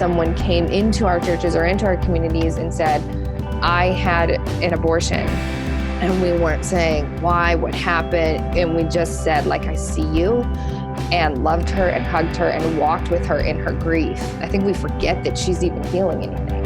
someone came into our churches or into our communities and said, I had an abortion, and we weren't saying why, what happened, and we just said, like, I see you, and loved her and hugged her and walked with her in her grief. I think we forget that she's even healing anything.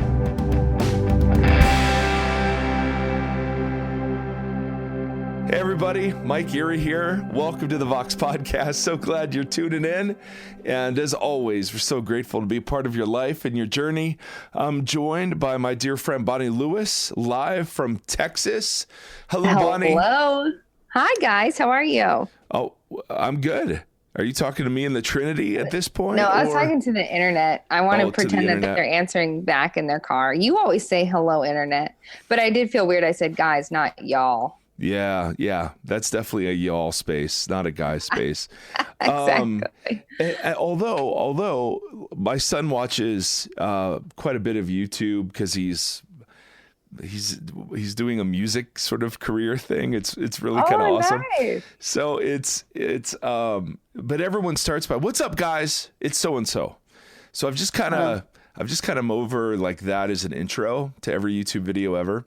Hey everybody, Mike Erre here. Welcome to the Vox Podcast. So glad you're tuning in. And as always, we're so grateful to be a part of your life and your journey. I'm joined by my dear friend Bonnie Lewis, live from Texas. Hello, Bonnie. Hello. Hi, guys. How are you? Oh, I'm good. Are you talking to me in the Trinity at this point? No, I was talking to the internet. I want to pretend that internet. they're answering back in their car. You always say hello, internet. But I did feel weird. I said, guys, not y'all. Yeah. That's definitely a y'all space, not a guy space. Exactly. Although my son watches quite a bit of YouTube because he's doing a music sort of career thing. It's really kind of awesome. Nice. So it's but everyone starts by, "What's up, guys? It's so and so." So I've just kind of over like that as an intro to every YouTube video ever.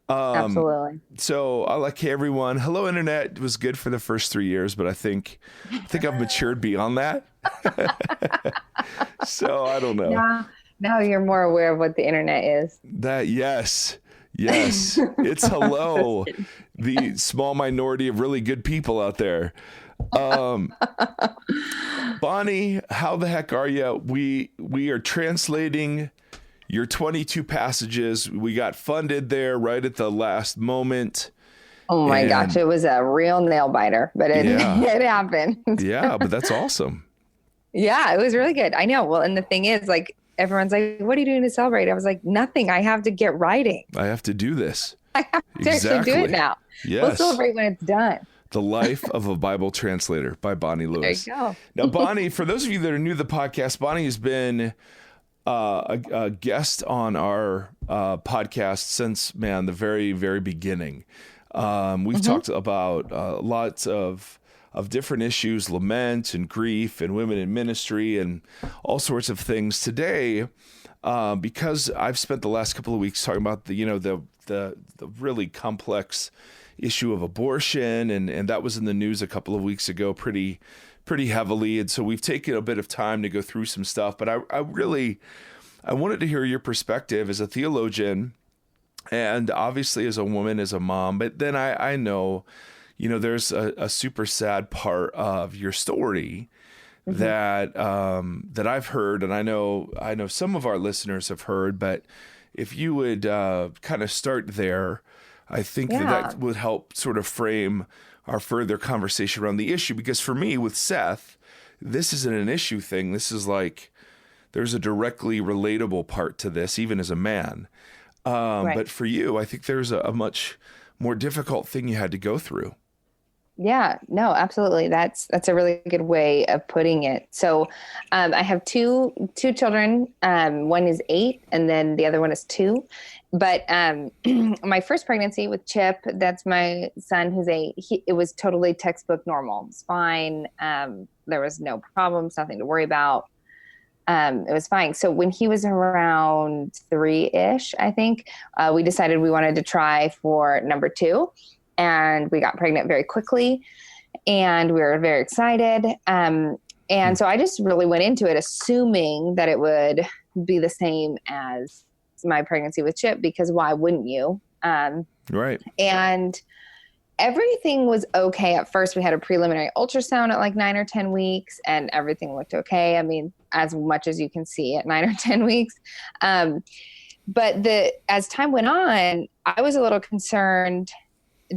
Absolutely. So I like, hey everyone, hello internet. It was good for the first 3 years, but I think I've matured beyond that. So I don't know. Now you're more aware of what the internet is. Yes. It's hello, the small minority of really good people out there. Bonnie, how the heck are you? We are translating your 22 passages. We got funded there right at the last moment. Oh my gosh, it was a real nail biter, but it happened. Yeah, but that's awesome. Yeah, it was really good. I know. Well, and the thing is, like, everyone's like, what are you doing to celebrate? I was like, nothing. I have to get writing. I have to do this. I have to actually do it now. Yes. We'll celebrate when it's done. The Life of a Bible Translator by Bonnie Lewis. There you go. Now, Bonnie, for those of you that are new to the podcast, Bonnie has been a guest on our podcast since, the very, very beginning. We've talked about lots of different issues, lament and grief and women in ministry and all sorts of things. Today, because I've spent the last couple of weeks talking about the really complex issue of abortion, and that was in the news a couple of weeks ago pretty heavily. And so we've taken a bit of time to go through some stuff, but I wanted to hear your perspective as a theologian and obviously as a woman, as a mom. But then I know, there's a super sad part of your story that I've heard, and I know some of our listeners have heard, but if you would kind of start there, I think that would help sort of frame our further conversation around the issue. Because for me, with Seth, this isn't an issue thing. This is like, there's a directly relatable part to this, even as a man. Right. But for you, I think there's a much more difficult thing you had to go through. Yeah, no, absolutely. That's a really good way of putting it. So I have two children. One is 8 and then the other one is 2. But my first pregnancy with Chip, that's my son who's 8, it was totally textbook normal. It was fine. There was no problems, nothing to worry about. It was fine. So when he was around 3-ish, I think, we decided we wanted to try for number 2. And we got pregnant very quickly, and we were very excited. And so I just really went into it assuming that it would be the same as my pregnancy with Chip, because why wouldn't you? Right. And everything was okay at first. We had a preliminary ultrasound at like 9 or 10 weeks, and everything looked okay. I mean, as much as you can see at 9 or 10 weeks. But as time went on, I was a little concerned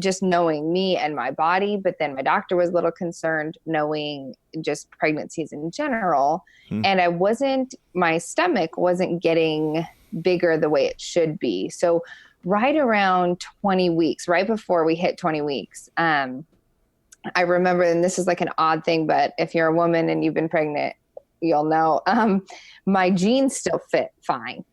just knowing me and my body, but then my doctor was a little concerned knowing just pregnancies in general. And my stomach wasn't getting bigger the way it should be. So right around 20 weeks, right before we hit 20 weeks, I remember, and this is like an odd thing, but if you're a woman and you've been pregnant, you'll know, my jeans still fit fine.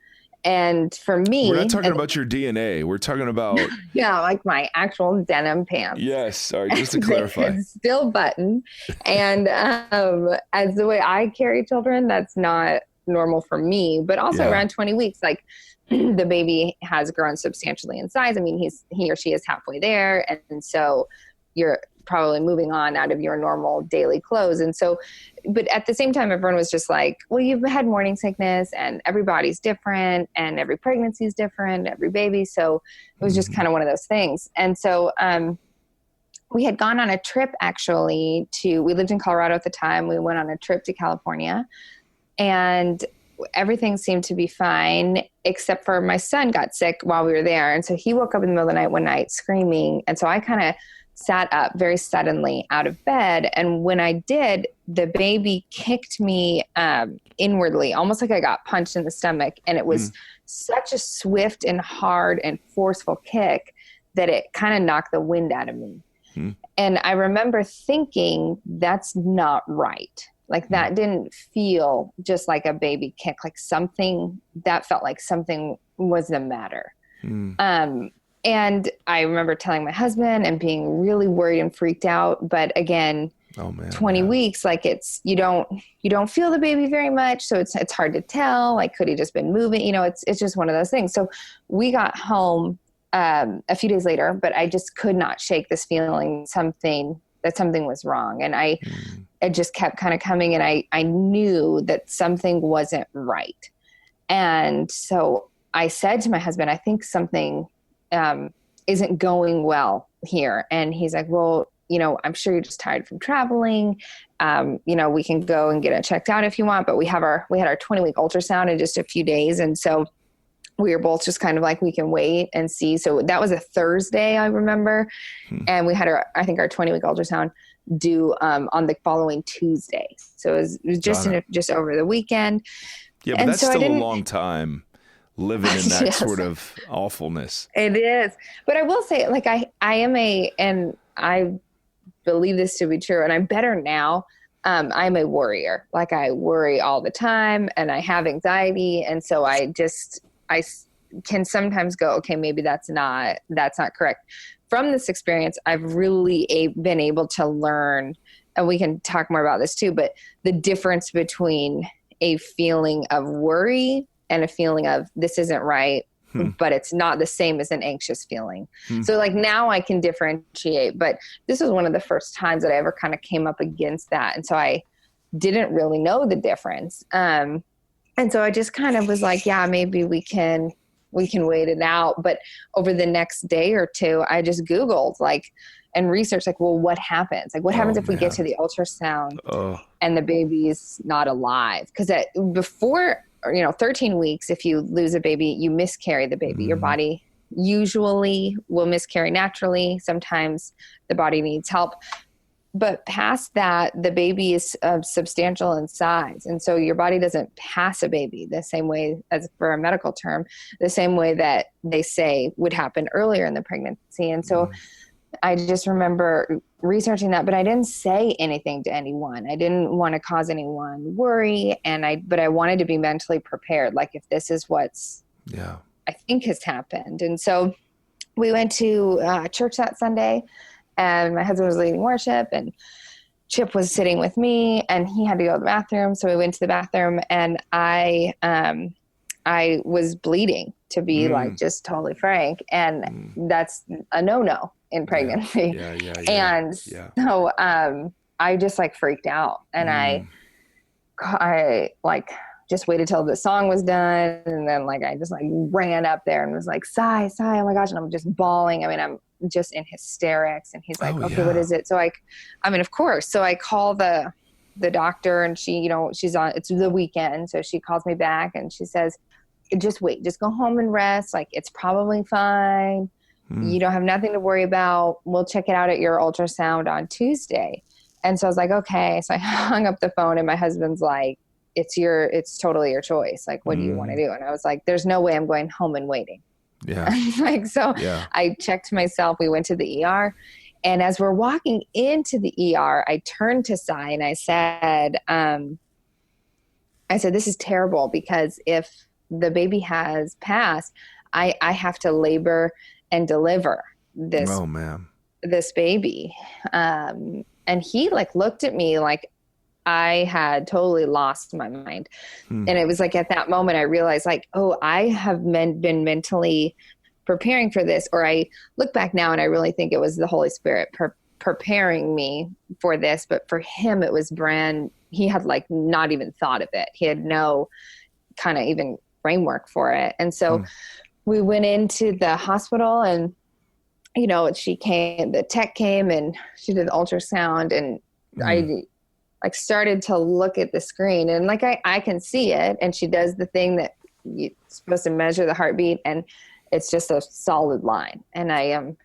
And for me, we're not talking about your DNA. We're talking about like my actual denim pants. Yes, sorry, just to clarify. Still button. And as the way I carry children, that's not normal for me, but also around 20 weeks, like the baby has grown substantially in size. I mean, he or she is halfway there. And so you're probably moving on out of your normal daily clothes. And so, but at the same time, everyone was just like, well, you've had morning sickness and everybody's different and every pregnancy is different, every baby. So it was just kind of one of those things. And so, we had gone on a trip actually we lived in Colorado at the time. We went on a trip to California and everything seemed to be fine, except for my son got sick while we were there. And so he woke up in the middle of the night one night screaming. And so I kind of sat up very suddenly out of bed. And when I did, the baby kicked me inwardly, almost like I got punched in the stomach. And it was such a swift and hard and forceful kick that it kind of knocked the wind out of me. And I remember thinking, that's not right. Like that didn't feel just like a baby kick, like something that felt like something was the matter. And I remember telling my husband and being really worried and freaked out. But again, 20 weeks, like you don't feel the baby very much. So it's hard to tell, like, could he just been moving? You know, it's just one of those things. So we got home a few days later, but I just could not shake this feeling that something was wrong. And it just kept kind of coming. And I knew that something wasn't right. And so I said to my husband, I think something isn't going well here. And he's like, well, you know, I'm sure you're just tired from traveling. You know, we can go and get it checked out if you want, but we had our 20-week ultrasound in just a few days. And so we were both just kind of like, we can wait and see. So that was a Thursday, I remember. And we had our 20-week ultrasound due on the following Tuesday. So it was just over the weekend. Yeah, but that's still a long time living in that sort of awfulness. It is. But I will say, like, I am and I believe this to be true, and I'm better now. I'm a worrier. Like, I worry all the time and I have anxiety. And so I can sometimes go, okay, maybe that's not correct. From this experience, I've really been able to learn, and we can talk more about this too, but the difference between a feeling of worry and a feeling of this isn't right, but it's not the same as an anxious feeling. So like now I can differentiate, but this was one of the first times that I ever kind of came up against that. And so I didn't really know the difference. And so I just kind of was like, yeah, maybe we can wait it out. But over the next day or two, I just Googled and researched well, what happens? Like, what happens if we get to the ultrasound and the baby's not alive? Because before, 13 weeks, if you lose a baby, you miscarry the baby. Your body usually will miscarry naturally. Sometimes the body needs help. But past that, the baby is substantial in size. And so your body doesn't pass a baby the same way, as for a medical term, the same way that they say would happen earlier in the pregnancy. And so I just remember researching that, but I didn't say anything to anyone. I didn't want to cause anyone worry. But I wanted to be mentally prepared. Like, if this is what's, I think has happened. And so we went to church that Sunday, and my husband was leading worship, and Chip was sitting with me, and he had to go to the bathroom. So we went to the bathroom, and I was bleeding, to be just totally frank. And that's a no-no in pregnancy. And so I just freaked out, and I just waited till the song was done. And then I just ran up there and was like, sigh, oh my gosh. And I'm just bawling. I mean, I'm just in hysterics. And he's like, okay, what is it? So of course. So I call the doctor, and she, she's on, it's the weekend. So she calls me back and she says, just wait, just go home and rest. It's probably fine. You don't have nothing to worry about. We'll check it out at your ultrasound on Tuesday. And so I was like, okay. So I hung up the phone, and my husband's like, it's totally your choice. What do you want to do? And I was like, there's no way I'm going home and waiting. Yeah. I checked myself. We went to the ER, and as we're walking into the ER, I turned to Sai and I said, this is terrible, because if the baby has passed, I have to labor and deliver this baby. And he looked at me like I had totally lost my mind. And it was like at that moment I realized like, oh, I have been mentally preparing for this. Or I look back now and I really think it was the Holy Spirit preparing me for this. But for him, it was he had like not even thought of it. He had no kind of even framework for it. And so we went into the hospital and, you know, the tech came and she did the ultrasound, and I like started to look at the screen, and like, I can see it. And she does the thing that you're supposed to measure the heartbeat, and it's just a solid line. And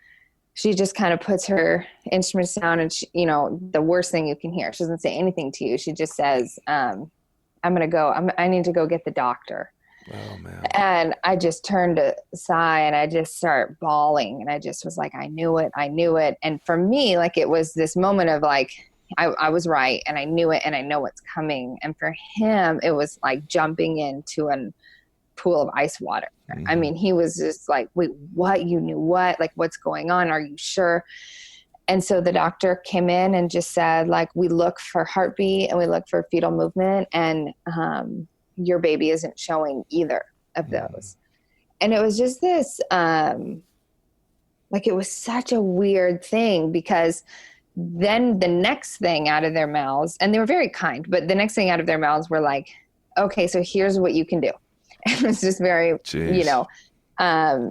she just kind of puts her instruments down, and she, you know, the worst thing you can hear, she doesn't say anything to you. She just says, I need to go get the doctor. Oh man. And I just turned aside and I just start bawling. And I just was like, I knew it. And for me, like, it was this moment of like, I was right, and I knew it, and I know what's coming. And for him, it was like jumping into a pool of ice water. I mean, he was just like, wait, what? You knew what? Like, what's going on? Are you sure? And so the doctor came in and just said, like, we look for heartbeat and we look for fetal movement, and your baby isn't showing either of those. And it was just this, like, it was such a weird thing, because then the next thing out of their mouths, and they were very kind, but the next thing out of their mouths were like, okay, so here's what you can do. And it was just very, you know,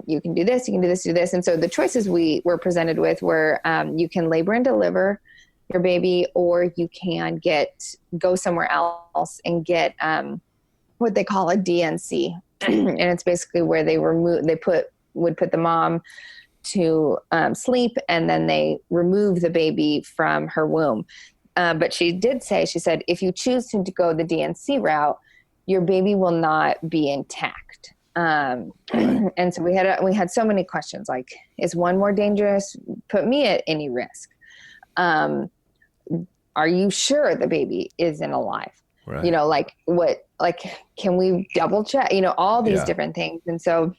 you can do this, you can do this, do this. And so the choices we were presented with were, you can labor and deliver your baby, or you can go somewhere else and get what they call a DNC. And it's basically where they would put the mom to sleep, and then they remove the baby from her womb. But she said, if you choose to go the DNC route, your baby will not be intact. And so we had so many questions, like, is one more dangerous? Put me at any risk? Are you sure the baby isn't alive? Right. You know, like, what, like, can we double check, you know, all these different things. And so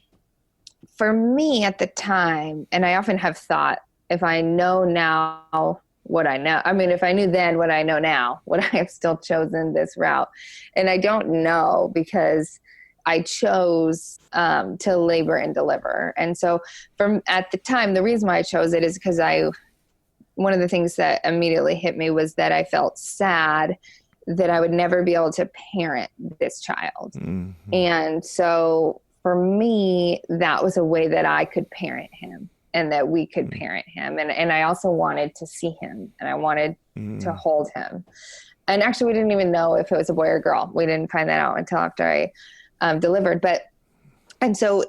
for me at the time, and I often have thought, if I know now what I know, I mean, if I knew then what I know now, would I have still chosen this route? And I don't know, because I chose to labor and deliver. And so at the time, the reason why I chose it is because one of the things that immediately hit me was that I felt sad that I would never be able to parent this child. And so for me, that was a way that I could parent him, and that we could parent him. And I also wanted to see him, and I wanted to hold him. And actually, we didn't even know if it was a boy or girl. We didn't find that out until after I delivered. And so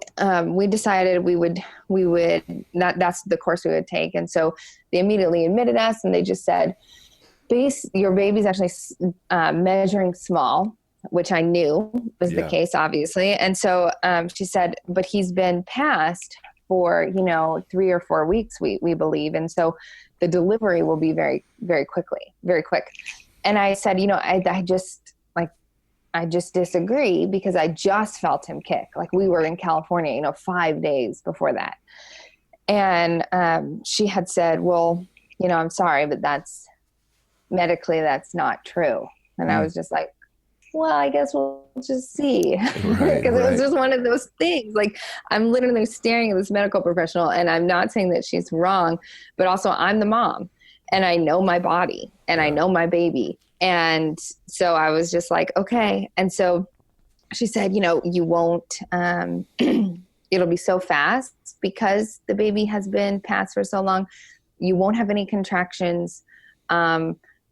we decided that's the course we would take. And so they immediately admitted us, and they just said, your baby's actually measuring small, which I knew was the case, obviously. And so she said, but he's been passed for, 3 or 4 weeks, we believe. And so the delivery will be very, very very quick. And I said, I just disagree, because I just felt him kick. Like, we were in California, 5 days before that. And she had said, well, I'm sorry, but medically that's not true. And I was just like, well, I guess we'll just see. Because it was just one of those things. Like, I'm literally staring at this medical professional, and I'm not saying that she's wrong, but also I'm the mom, and I know my body, and I know my baby. And so I was just like, okay. And so she said, you won't, it'll be so fast, because the baby has been passed for so long. You won't have any contractions.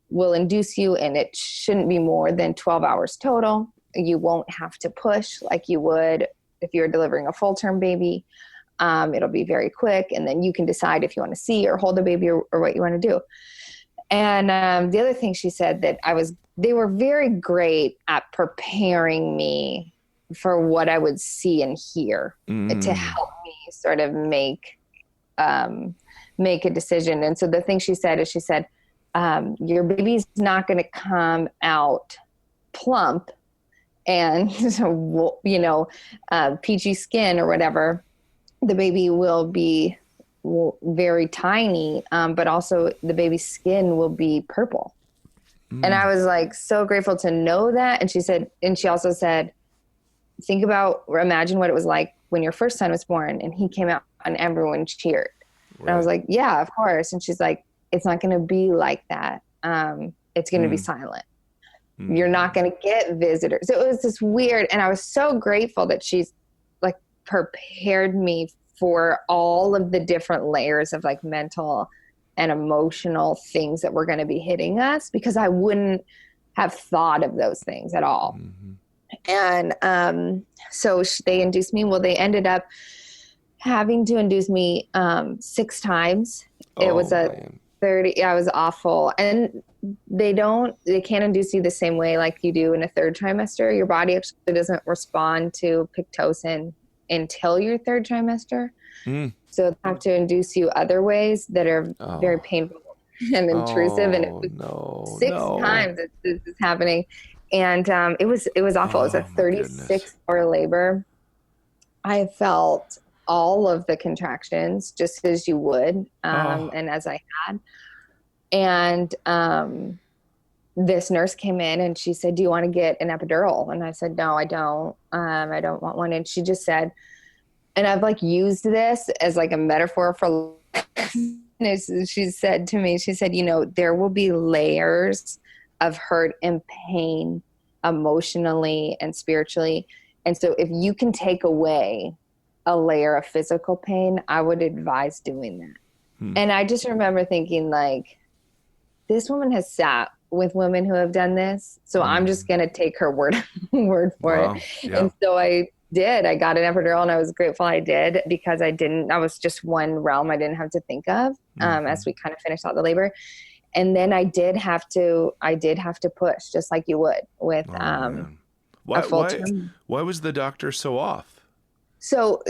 Will induce you, and it shouldn't be more than 12 hours total. You won't have to push like you would if you're delivering a full-term baby. It'll be very quick, and then you can decide if you want to see or hold the baby, or what you want to do. And the other thing she said, that they were very great at preparing me for what I would see and hear to help me sort of make a decision. And so the thing she said is, your baby's not going to come out plump and, peachy skin or whatever. The baby will be very tiny, but also the baby's skin will be purple. And I was like, so grateful to know that. And she also said, imagine what it was like when your first son was born and he came out and everyone cheered. Right. And I was like, yeah, of course. And she's like, it's not going to be like that. It's going to be silent. You're not going to get visitors. So it was this weird, and I was so grateful that she's like prepared me for all of the different layers of like mental and emotional things that were going to be hitting us, because I wouldn't have thought of those things at all. And so they induced me. Well, they ended up having to induce me 6 times. It was a 30. Yeah, it was awful. And they can't induce you the same way like you do in a 3rd trimester. Your body actually doesn't respond to Pitocin until your 3rd trimester. So they have to induce you other ways that are very painful and intrusive. And it was 6 times this is happening. And it was awful. It was a 36-hour labor. I felt all of the contractions just as you would, and as I had. And this nurse came in and she said, do you want to get an epidural? And I said, no, I don't. I don't want one. And she just said, and I've like used this as like a metaphor for, she said to me, there will be layers of hurt and pain emotionally and spiritually. And so if you can take away a layer of physical pain, I would advise doing that. And I just remember thinking like, this woman has sat with women who have done this. So I'm just going to take her word for it. Yeah. And so I did. I got an epidural, and I was grateful I did, because that was just one realm I didn't have to think of as we kind of finished out the labor. And then I did have to push, just like you would with why was the doctor so off? So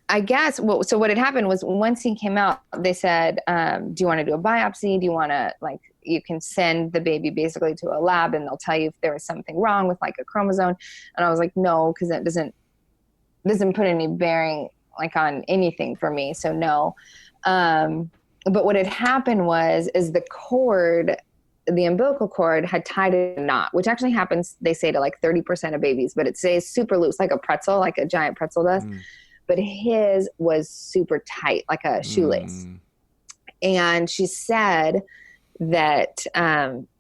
I guess, so what had happened was, once he came out, they said, do you want to do a biopsy? Do you want to, like, you can send the baby basically to a lab and they'll tell you if there was something wrong with like a chromosome. And I was like, no, because that doesn't put any bearing like on anything for me. So no. But what had happened is the umbilical cord had tied a knot, which actually happens, they say, to like 30% of babies, but it stays super loose, like a pretzel, like a giant pretzel does. But his was super tight, like a shoelace. And she said that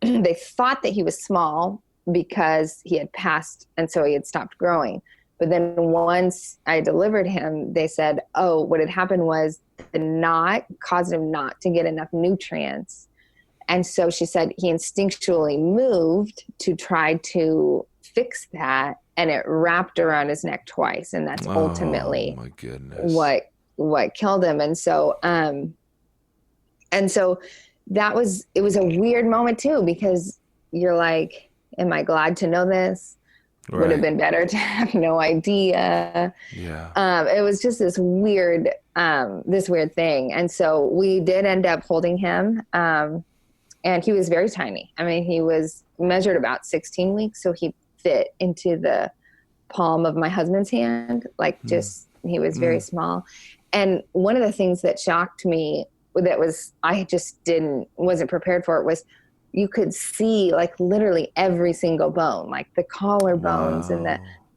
they thought that he was small because he had passed, and so he had stopped growing. But then once I delivered him, they said, what had happened was the knot caused him not to get enough nutrients. And so she said he instinctually moved to try to fix that, and it wrapped around his neck twice. And that's ultimately my goodness, what killed him. And so it was a weird moment too, because you're like, am I glad to know this? Right. Would have been better to have no idea. Yeah. It was just this weird thing. And so we did end up holding him. And he was very tiny. I mean, he was measured about 16 weeks. So he fit into the palm of my husband's hand. Like he was very small. And one of the things that shocked me I just wasn't prepared for it, was you could see like literally every single bone, like the collarbones and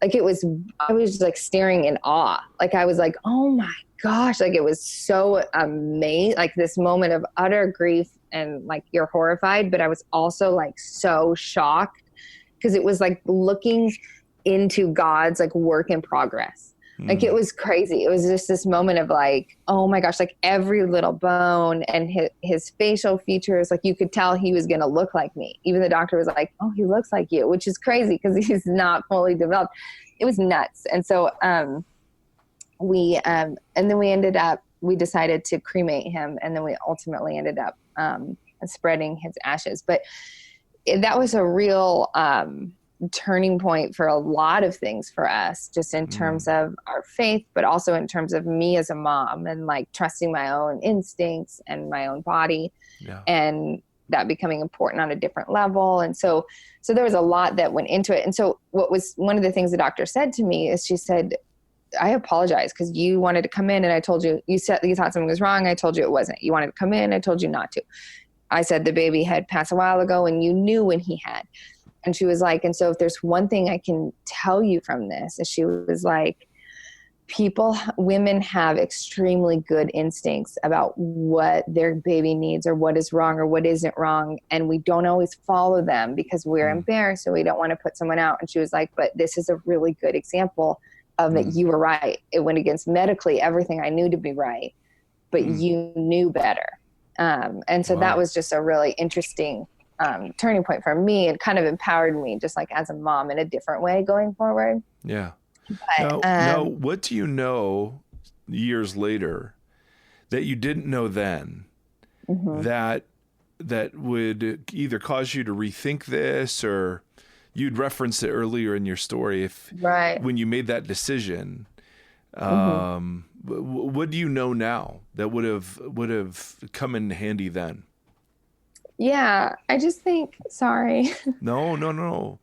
I was just like staring in awe. Like I was like, oh my gosh, like it was so amazing, like this moment of utter grief, and like you're horrified, but I was also like so shocked, because it was like looking into God's like work in progress. Like it was crazy. It was just this moment of like, oh my gosh, like every little bone and his facial features, like you could tell he was going to look like me. Even the doctor was like, oh, he looks like you, which is crazy because he's not fully developed. It was nuts. And so we decided to cremate him, and then we ultimately ended up spreading his ashes. But that was a real turning point for a lot of things for us, just in terms of our faith, but also in terms of me as a mom, and like trusting my own instincts and my own body, and that becoming important on a different level. And so there was a lot that went into it. And so what was one of the things the doctor said to me is, she said, I apologize, because you wanted to come in and I told you, you thought something was wrong. I told you it wasn't. You wanted to come in. I told you not to. I said the baby had passed a while ago and you knew when he had. And she was like, and so if there's one thing I can tell you from this, is she was like, women have extremely good instincts about what their baby needs or what is wrong or what isn't wrong. And we don't always follow them because we're embarrassed, so we don't want to put someone out. And she was like, but this is a really good example of that you were right. It went against medically everything I knew to be right, but you knew better. And so that was just a really interesting turning point for me, and kind of empowered me just like as a mom in a different way going forward. Yeah. But, now, what do you know years later that you didn't know then that would either cause you to rethink this, or you'd referenced it earlier in your story, when you made that decision, what do you know now that would have come in handy then? Yeah, I just think, sorry. No.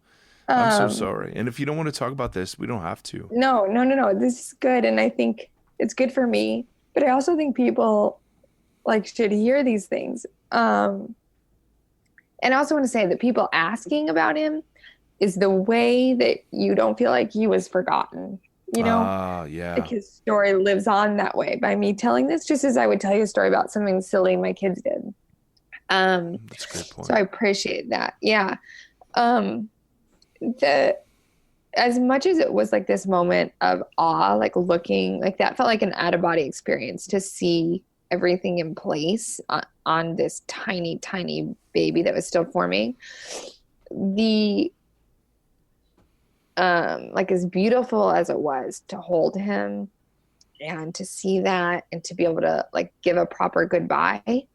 I'm so sorry. And if you don't want to talk about this, we don't have to. No. This is good. And I think it's good for me. But I also think people should hear these things. And I also want to say that people asking about him is the way that you don't feel like he was forgotten. Yeah. Like his story lives on that way by me telling this, just as I would tell you a story about something silly my kids did. That's a great point. So I appreciate that. Yeah. As much as it was like this moment of awe, like looking, like that felt like an out of body experience to see everything in place on this tiny, tiny baby that was still forming. As beautiful as it was to hold him and to see that and to be able to give a proper goodbye,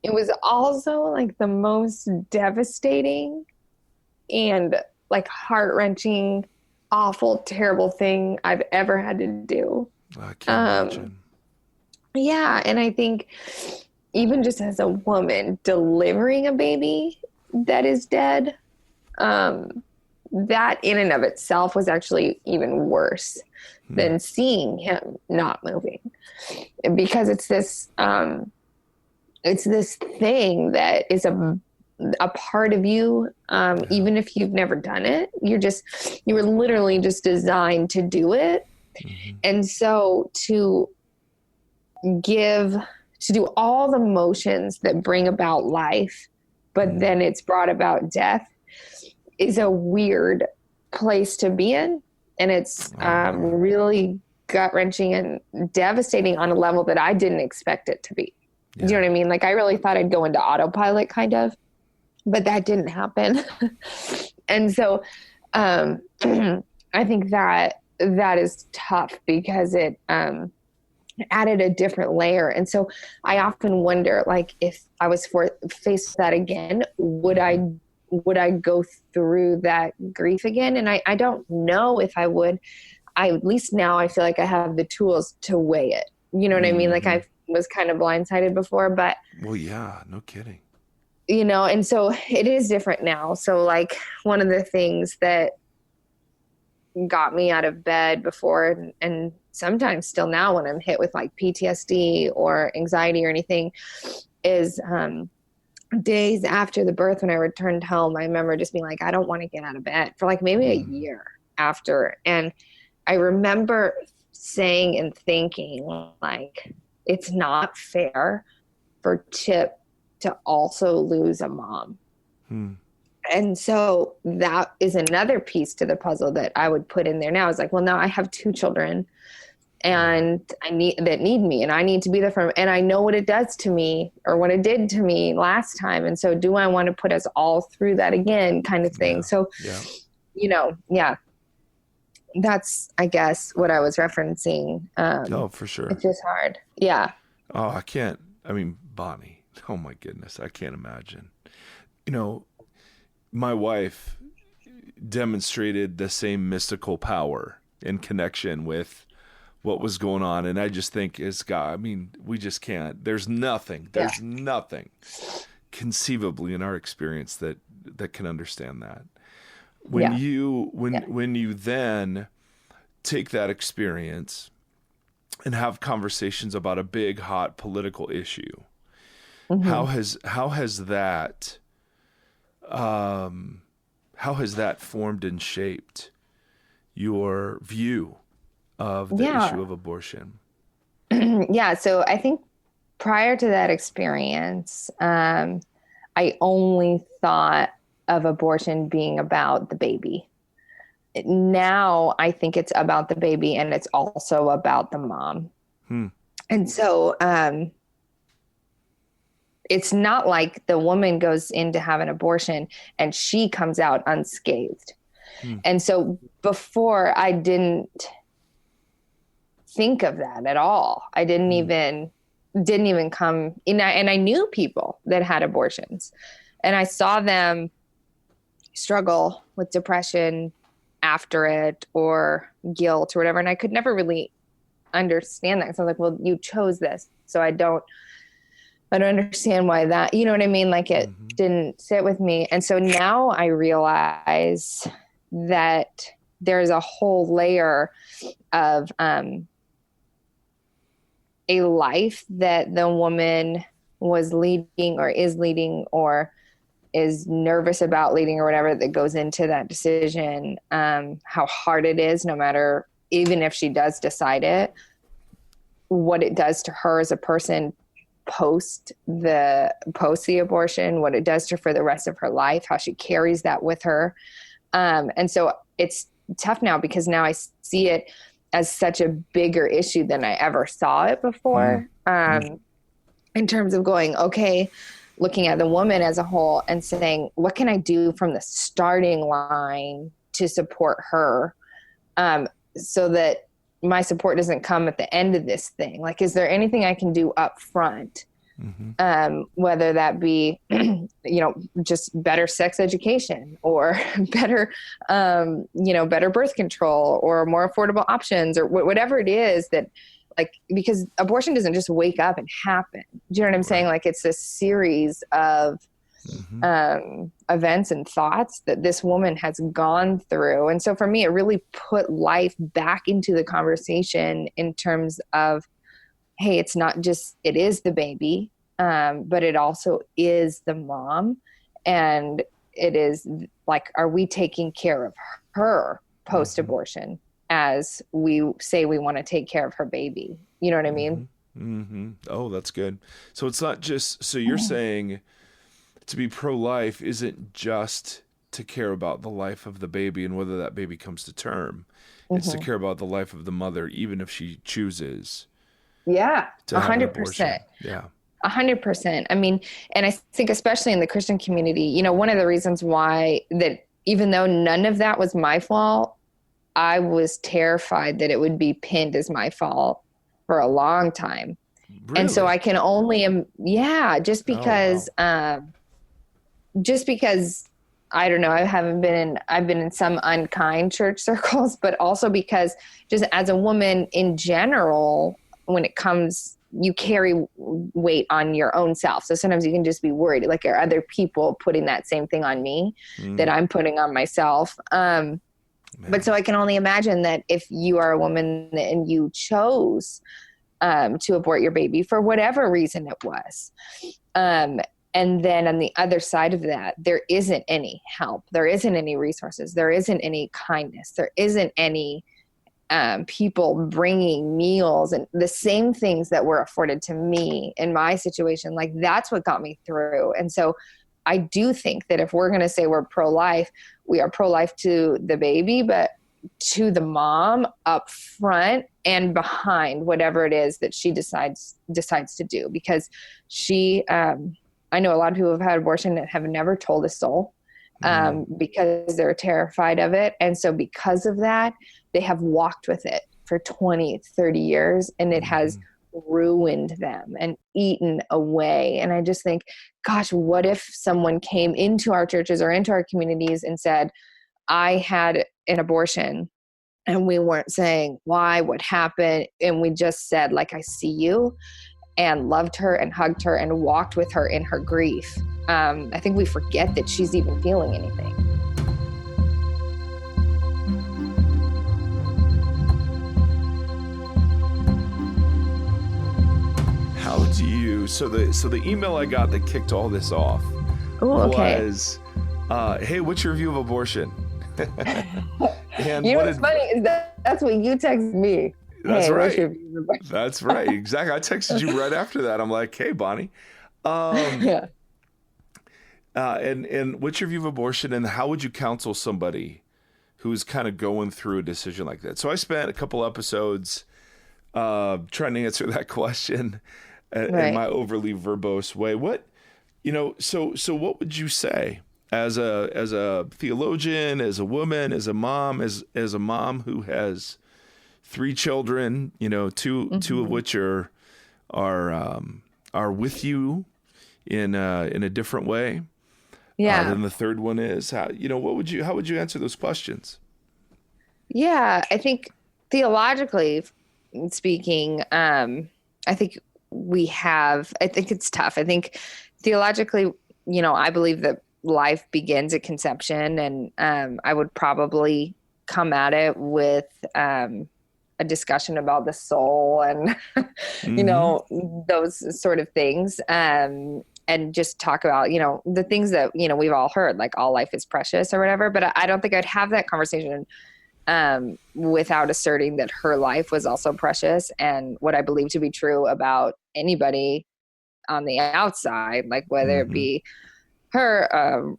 it was also like the most devastating and heart-wrenching, awful, terrible thing I've ever had to do. I can't imagine. Yeah. And I think even just as a woman delivering a baby that is dead, that in and of itself was actually even worse than seeing him not moving, because it's this thing that is a part of you. Even if you've never done it, you were literally just designed to do it. And so to do all the motions that bring about life, but then it's brought about death, is a weird place to be in. And it's really gut-wrenching and devastating on a level that I didn't expect it to be. Yeah. Do you know what I mean? I really thought I'd go into autopilot kind of, but that didn't happen. And so I think that is tough because it added a different layer. And so I often wonder, if I was faced with that again, would I go through that grief again? And I don't know if I would. At least now I feel like I have the tools to weigh it. You know what I mean? I was kind of blindsided before, but. Well, yeah, no kidding. And so it is different now. So one of the things that got me out of bed before, and sometimes still now when I'm hit with PTSD or anxiety or anything, is days after the birth, when I returned home, I remember just being I don't want to get out of bed for maybe a year after. And I remember saying and thinking it's not fair for Chip to also lose a mom. And so that is another piece to the puzzle that I would put in there now. Is well, now I have 2 children and that need me, and I need to be there for them. And I know what it does to me, or what it did to me last time. And so do I want to put us all through that again, kind of thing? Yeah. So, that's, I guess, what I was referencing. For sure. It's just hard. Yeah. Oh, I can't. I mean, Bonnie, oh my goodness, I can't imagine. My wife demonstrated the same mystical power and connection with what was going on. And I just think as God, I mean, we just can't, there's nothing conceivably in our experience that can understand that. When you then take that experience and have conversations about a big, hot political issue, How has that formed and shaped your view of the issue of abortion? Yeah. So I think prior to that experience, I only thought of abortion being about the baby. Now I think it's about the baby, and it's also about the mom. And so it's not like the woman goes in to have an abortion and she comes out unscathed. And so before, I didn't think of that at all. I didn't even come in. And I knew people that had abortions, and I saw them struggle with depression after it, or guilt or whatever. And I could never really understand that. So I was like, well, you chose this, so I don't understand why that, you know what I mean? Like, it didn't sit with me. And so now I realize that there's a whole layer of a life that the woman was leading, or is leading, or is nervous about leading, or whatever, that goes into that decision. How hard it is, no matter, even if she does decide it, what it does to her as a person post the abortion, what it does to her for the rest of her life, how she carries that with her. And so it's tough now, because now I see it as such a bigger issue than I ever saw it before. In terms of going, okay, looking at the woman as a whole and saying, what can I do from the starting line to support her, so that my support doesn't come at the end of this thing? Like, is there anything I can do up front? Whether that be, just better sex education, or better, better birth control, or more affordable options, or whatever it is that, like, because abortion doesn't just wake up and happen. Do you know what I'm saying? Like, it's a series of events and thoughts that this woman has gone through. And so for me, it really put life back into the conversation in terms of, hey, it's not just, it is the baby, but it also is the mom. And it is like, are we taking care of her post-abortion as we say we want to take care of her baby? You know what I mean? Oh, that's good. So it's not just, so you're saying to be pro-life isn't just to care about the life of the baby and whether that baby comes to term. It's to care about the life of the mother, even if she chooses. Yeah, to have an abortion. 100%. Yeah. 100%. I mean, and I think especially in the Christian community, one of the reasons why that, even though none of that was my fault, I was terrified that it would be pinned as my fault for a long time. Really? And so I can only, just because, I don't know, I've been in some unkind church circles, but also because just as a woman in general, when it comes, you carry weight on your own self. So sometimes you can just be worried, like, are other people putting that same thing on me that I'm putting on myself? But so I can only imagine that if you are a woman and you chose to abort your baby for whatever reason it was, and then on the other side of that, there isn't any help, there isn't any resources, there isn't any kindness, there isn't any people bringing meals and the same things that were afforded to me in my situation. Like, that's what got me through. And so I do think that if we're going to say we're pro-life, we are pro-life to the baby, but to the mom up front and behind whatever it is that she decides to do. Because she, I know a lot of people who have had abortion that have never told a soul because they're terrified of it. And so because of that, they have walked with it for 20, 30 years, and it has ruined them and eaten away. And I just think, gosh, what if someone came into our churches or into our communities and said, I had an abortion, and we weren't saying why, what happened. And we just said, like, I see you, and loved her and hugged her and walked with her in her grief. I think we forget that she's even feeling anything. How to you. So the email I got that kicked all this off was, hey, what's your view of abortion? And you know what's funny is that's what you texted me. That's hey, right. That's right. Exactly. I texted you right after that. I'm like, hey, Bonnie. Yeah. And what's your view of abortion, and how would you counsel somebody who's kind of going through a decision like that? So I spent a couple episodes trying to answer that question in my overly verbose way. So what would you say as a theologian, as a woman, as a mom, as a mom who has 3 children, two of which are with you in a different way than the third one is? How would you answer those questions? Yeah, I think theologically speaking, I think it's tough. I think theologically, I believe that life begins at conception, and I would probably come at it with a discussion about the soul and, those sort of things. And just talk about, the things that, we've all heard, like all life is precious or whatever. But I don't think I'd have that conversation without asserting that her life was also precious, and what I believe to be true about anybody on the outside, like whether it be her,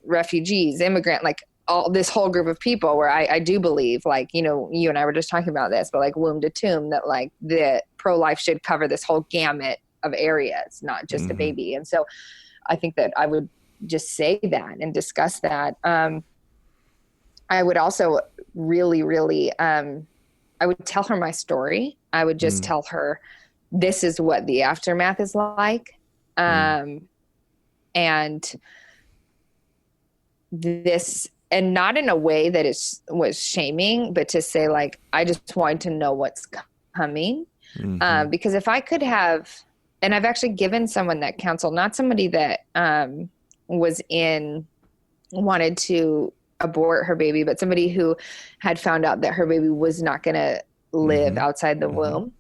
refugees, immigrant, like all this whole group of people, where I do believe, like, you and I were just talking about this, but like womb to tomb, that like the pro-life should cover this whole gamut of areas, not just a baby. And so I think that I would just say that and discuss that. I would also really, really, I would tell her my story. I would just tell her, this is what the aftermath is like. And this, and not in a way that was shaming, but to say, like, I just want to know what's coming. Because if I could have, and I've actually given someone that counsel, not somebody that wanted to abort her baby, but somebody who had found out that her baby was not going to live outside the womb.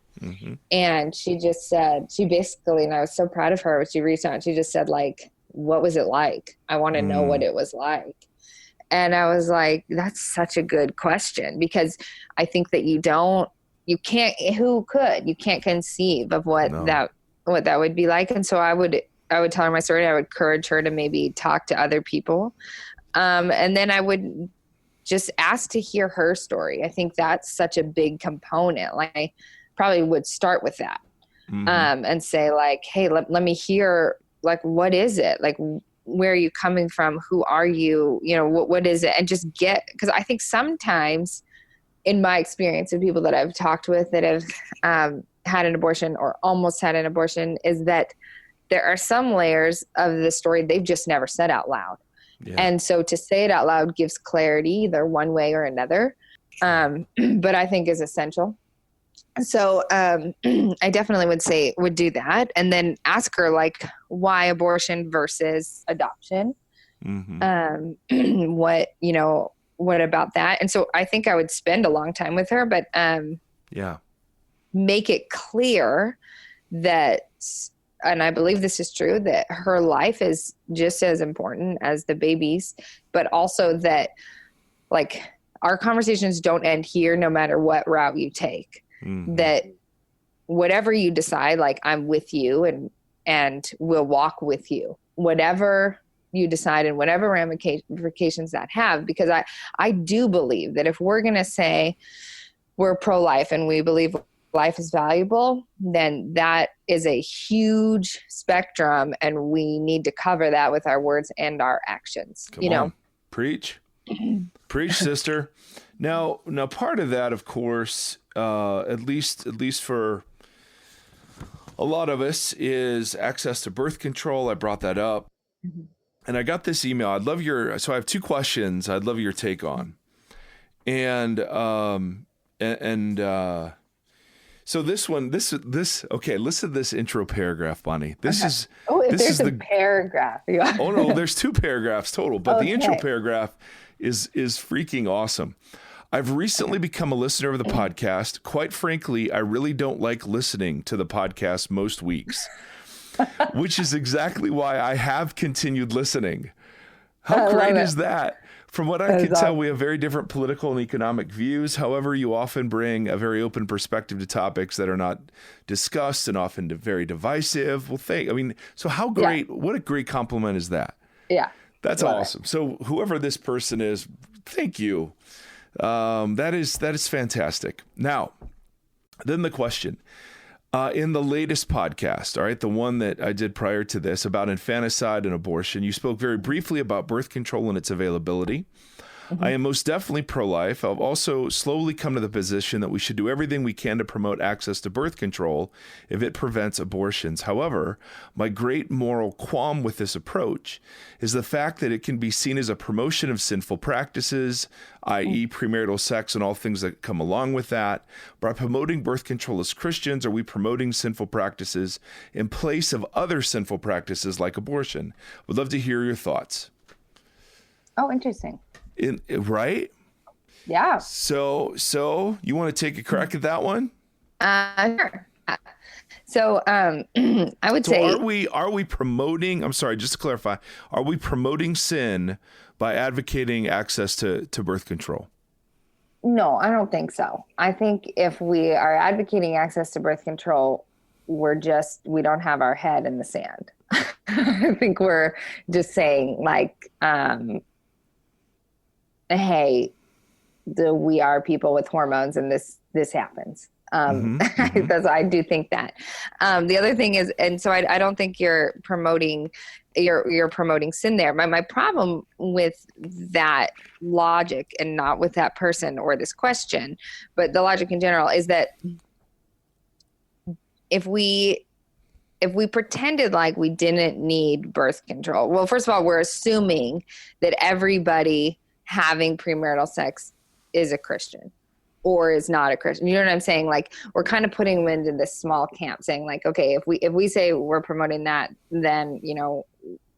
And she just said, she basically, and I was so proud of her, she reached out and she just said, like, what was it like? I want to know what it was like. And I was like, that's such a good question, because I think that you can't conceive of what that would be like. And so I would tell her my story. I would encourage her to maybe talk to other people. And then I would just ask to hear her story. I think that's such a big component. Like, I probably would start with that, and say, like, hey, let me hear, like, what is it? Like, where are you coming from? Who are you? What is it? And just because I think sometimes in my experience of people that I've talked with that have had an abortion or almost had an abortion, is that there are some layers of the story they've just never said out loud. Yeah. And so to say it out loud gives clarity either one way or another, but I think is essential. So I definitely would do that, and then ask her, like, why abortion versus adoption? What about that? And so I think I would spend a long time with her, but make it clear that, and I believe this is true, that her life is just as important as the baby's, but also that, like, our conversations don't end here no matter what route you take. That whatever you decide, like, I'm with you and we'll walk with you, whatever you decide and whatever ramifications that have. Because I do believe that if we're going to say we're pro-life and we believe life is valuable, then that is a huge spectrum, and we need to cover that with our words and our actions. Come on. Preach. Preach, sister. Now, part of that, of course, at least for a lot of us, is access to birth control. I brought that up, and I got this email. So I have 2 questions I'd love your take on. So this one, okay, listen to this intro paragraph, Bonnie. There's a paragraph. Yeah. Oh no, there's 2 paragraphs total, but the intro paragraph is freaking awesome. I've recently become a listener of the podcast. Quite frankly, I really don't like listening to the podcast most weeks, which is exactly why I have continued listening. How great is that? From what I can tell, we have very different political and economic views. However, you often bring a very open perspective to topics that are not discussed and often very divisive. Well, so how great, what a great compliment is that? Yeah. That's awesome. So whoever this person is, thank you. That is fantastic. Now, then the question. In the latest podcast, all right, the one that I did prior to this about infanticide and abortion, you spoke very briefly about birth control and its availability. I am most definitely pro-life. I've also slowly come to the position that we should do everything we can to promote access to birth control if it prevents abortions. However, my great moral qualm with this approach is the fact that it can be seen as a promotion of sinful practices, i.e. premarital sex and all things that come along with that. By promoting birth control as Christians, are we promoting sinful practices in place of other sinful practices like abortion? Would love to hear your thoughts. Oh, interesting. Right? Yeah. So you want to take a crack at that one? Sure. So I would say, are we promoting, I'm sorry, just to clarify, are we promoting sin by advocating access to birth control? No, I don't think so. I think if we are advocating access to birth control, we don't have our head in the sand. I think we're just saying like, hey, we are people with hormones and this happens. I do think that. The other thing is, and so I don't think you're promoting sin there. My problem with that logic, and not with that person or this question, but the logic in general, is that if we pretended like we didn't need birth control, well, first of all, we're assuming that everybody having premarital sex is a Christian or is not a Christian. You know what I'm saying? Like, we're kind of putting them into this small camp, saying like, okay, if we say we're promoting that, then,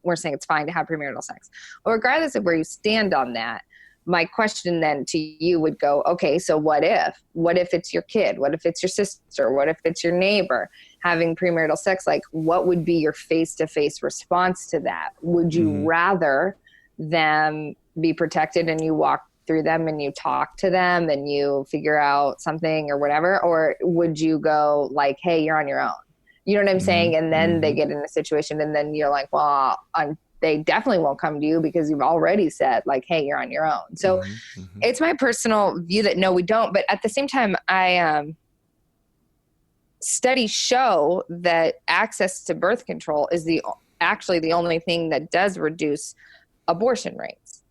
we're saying it's fine to have premarital sex. Well, regardless of where you stand on that, my question then to you would go, okay, so what if it's your kid? What if it's your sister? What if it's your neighbor having premarital sex? Like, what would be your face-to-face response to that? Would you rather them be protected and you walk through them and you talk to them and you figure out something or whatever? Or would you go like, hey, you're on your own? You know what I'm saying? And then they get in a situation and then you're like, well, they definitely won't come to you because you've already said like, hey, you're on your own. So it's my personal view that no, we don't. But at the same time, studies show that access to birth control is actually the only thing that does reduce abortion rates.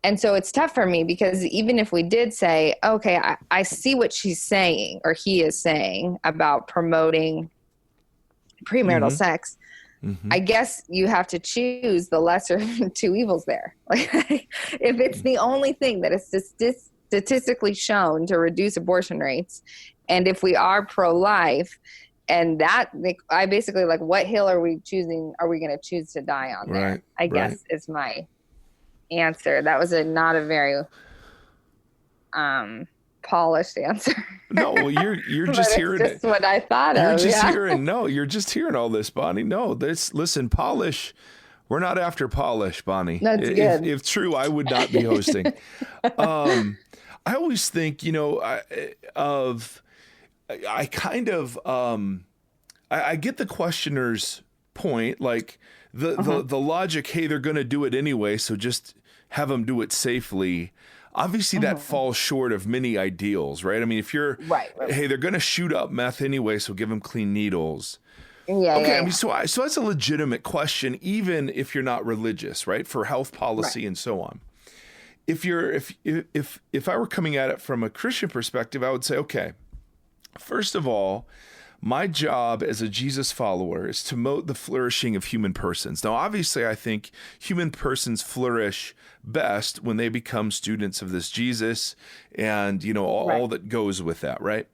And so it's tough for me because even if we did say, okay, I see what she's saying or he is saying about promoting premarital sex, I guess you have to choose the lesser two evils there. Like, if it's the only thing that is statistically shown to reduce abortion rates, and if we are pro-life, and that, I basically like, what hill are we choosing? Are we going to choose to die on there? Right, I guess is my answer. That was not a very polished answer. No, well, you're just hearing it. Just what I thought of. You're just hearing all this, Bonnie. No, listen, polish. We're not after polish, Bonnie. That's good. If true, I would not be hosting. I always think, I get the questioner's point, like the logic, hey, they're going to do it anyway, so just have them do it safely. Obviously, that falls short of many ideals, right? I mean, if you're, hey, they're going to shoot up meth anyway, so give them clean needles. Yeah. Okay, I mean, so that's a legitimate question, even if you're not religious, right? For health policy and so on. If I were coming at it from a Christian perspective, I would say, okay, first of all, my job as a Jesus follower is to promote the flourishing of human persons. Now, obviously, I think human persons flourish best when they become students of this Jesus and, all that goes with that, right?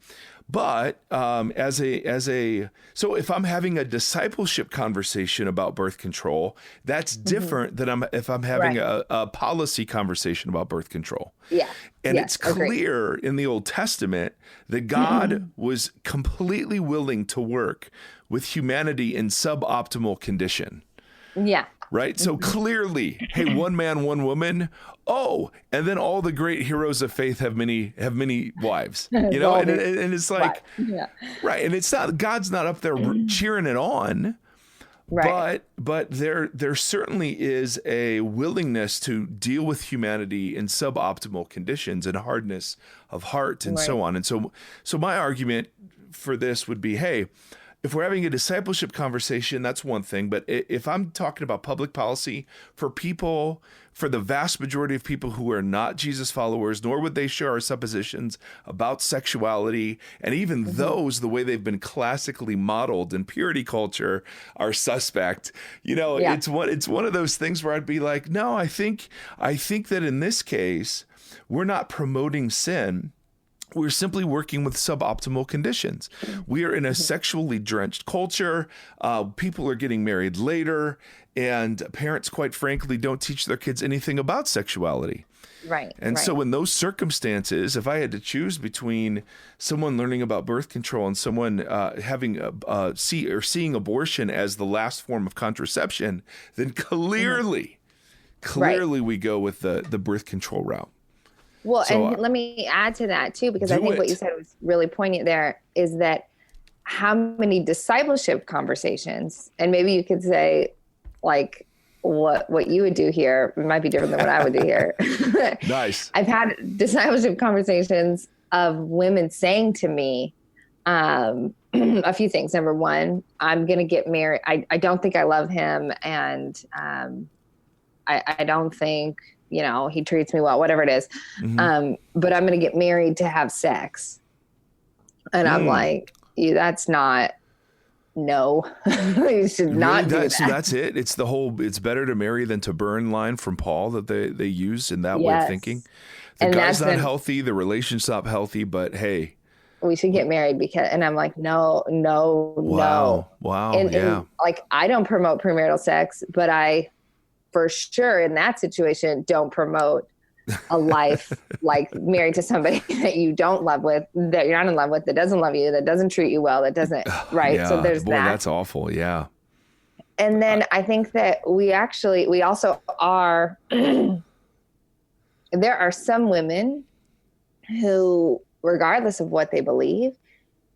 But so if I'm having a discipleship conversation about birth control, that's different than if I'm having a policy conversation about birth control. Yeah. And it's clear in the Old Testament that God was completely willing to work with humanity in suboptimal condition. Yeah. Right. So clearly, hey, one man, one woman. Oh, and then all the great heroes of faith have many wives, you know, and it's like, right. And it's not, God's not up there cheering it on, right. But there certainly is a willingness to deal with humanity in suboptimal conditions and hardness of heart and so on. And so my argument for this would be, hey, if we're having a discipleship conversation, that's one thing. But if I'm talking about public policy for the vast majority of people who are not Jesus followers, nor would they share our suppositions about sexuality, and even those, the way they've been classically modeled in purity culture, are suspect. You know, it's one of those things where I'd be like, no, I think that in this case, we're not promoting sin. We're simply working with suboptimal conditions. We are in a sexually drenched culture. People are getting married later, and parents, quite frankly, don't teach their kids anything about sexuality. Right. And so in those circumstances, if I had to choose between someone learning about birth control and someone seeing abortion as the last form of contraception, then clearly we go with the birth control route. Well, so, and let me add to that too, because I think what you said was really poignant there, is that how many discipleship conversations, and maybe you could say like what you would do here might be different than what I would do here. Nice. I've had discipleship conversations of women saying to me a few things. Number one, I'm going to get married. I don't think I love him. And I don't think, you know, he treats me well, whatever it is. But I'm going to get married to have sex. And I'm like, that's not, no, you should not do that. So that's it. It's better to marry than to burn line from Paul that they use in that way of thinking. The guy's not healthy. The relationship's not healthy, but hey, we should get married and I'm like, no. Wow. And like, I don't promote premarital sex, but I, for sure, in that situation, don't promote a life like married to somebody that you don't love with, that you're not in love with, that doesn't love you, that doesn't treat you well, that doesn't, right? Yeah. So there's that. That's awful. Yeah. And then I think that we also are, there are some women who, regardless of what they believe,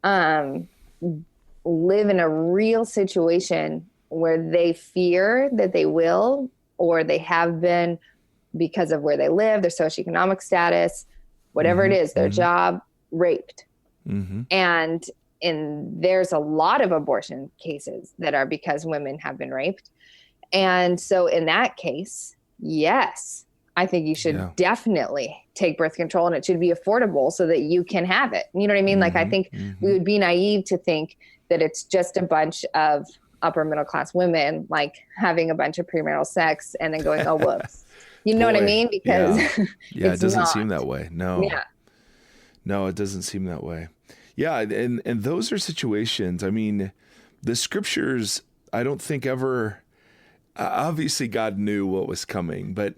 live in a real situation where they fear that they will, or they have been, because of where they live, their socioeconomic status, whatever it is, their job, raped. And there's a lot of abortion cases that are because women have been raped. And so in that case, yes, I think you should definitely take birth control, and it should be affordable so that you can have it. You know what I mean? Like, I think we would be naive to think that it's just a bunch of upper middle class women like having a bunch of premarital sex and then going, oh, whoops. You know what I mean? Because it doesn't seem that way. No. Yeah. No, it doesn't seem that way. Yeah. And those are situations. I mean, the scriptures, I don't think ever, obviously God knew what was coming, but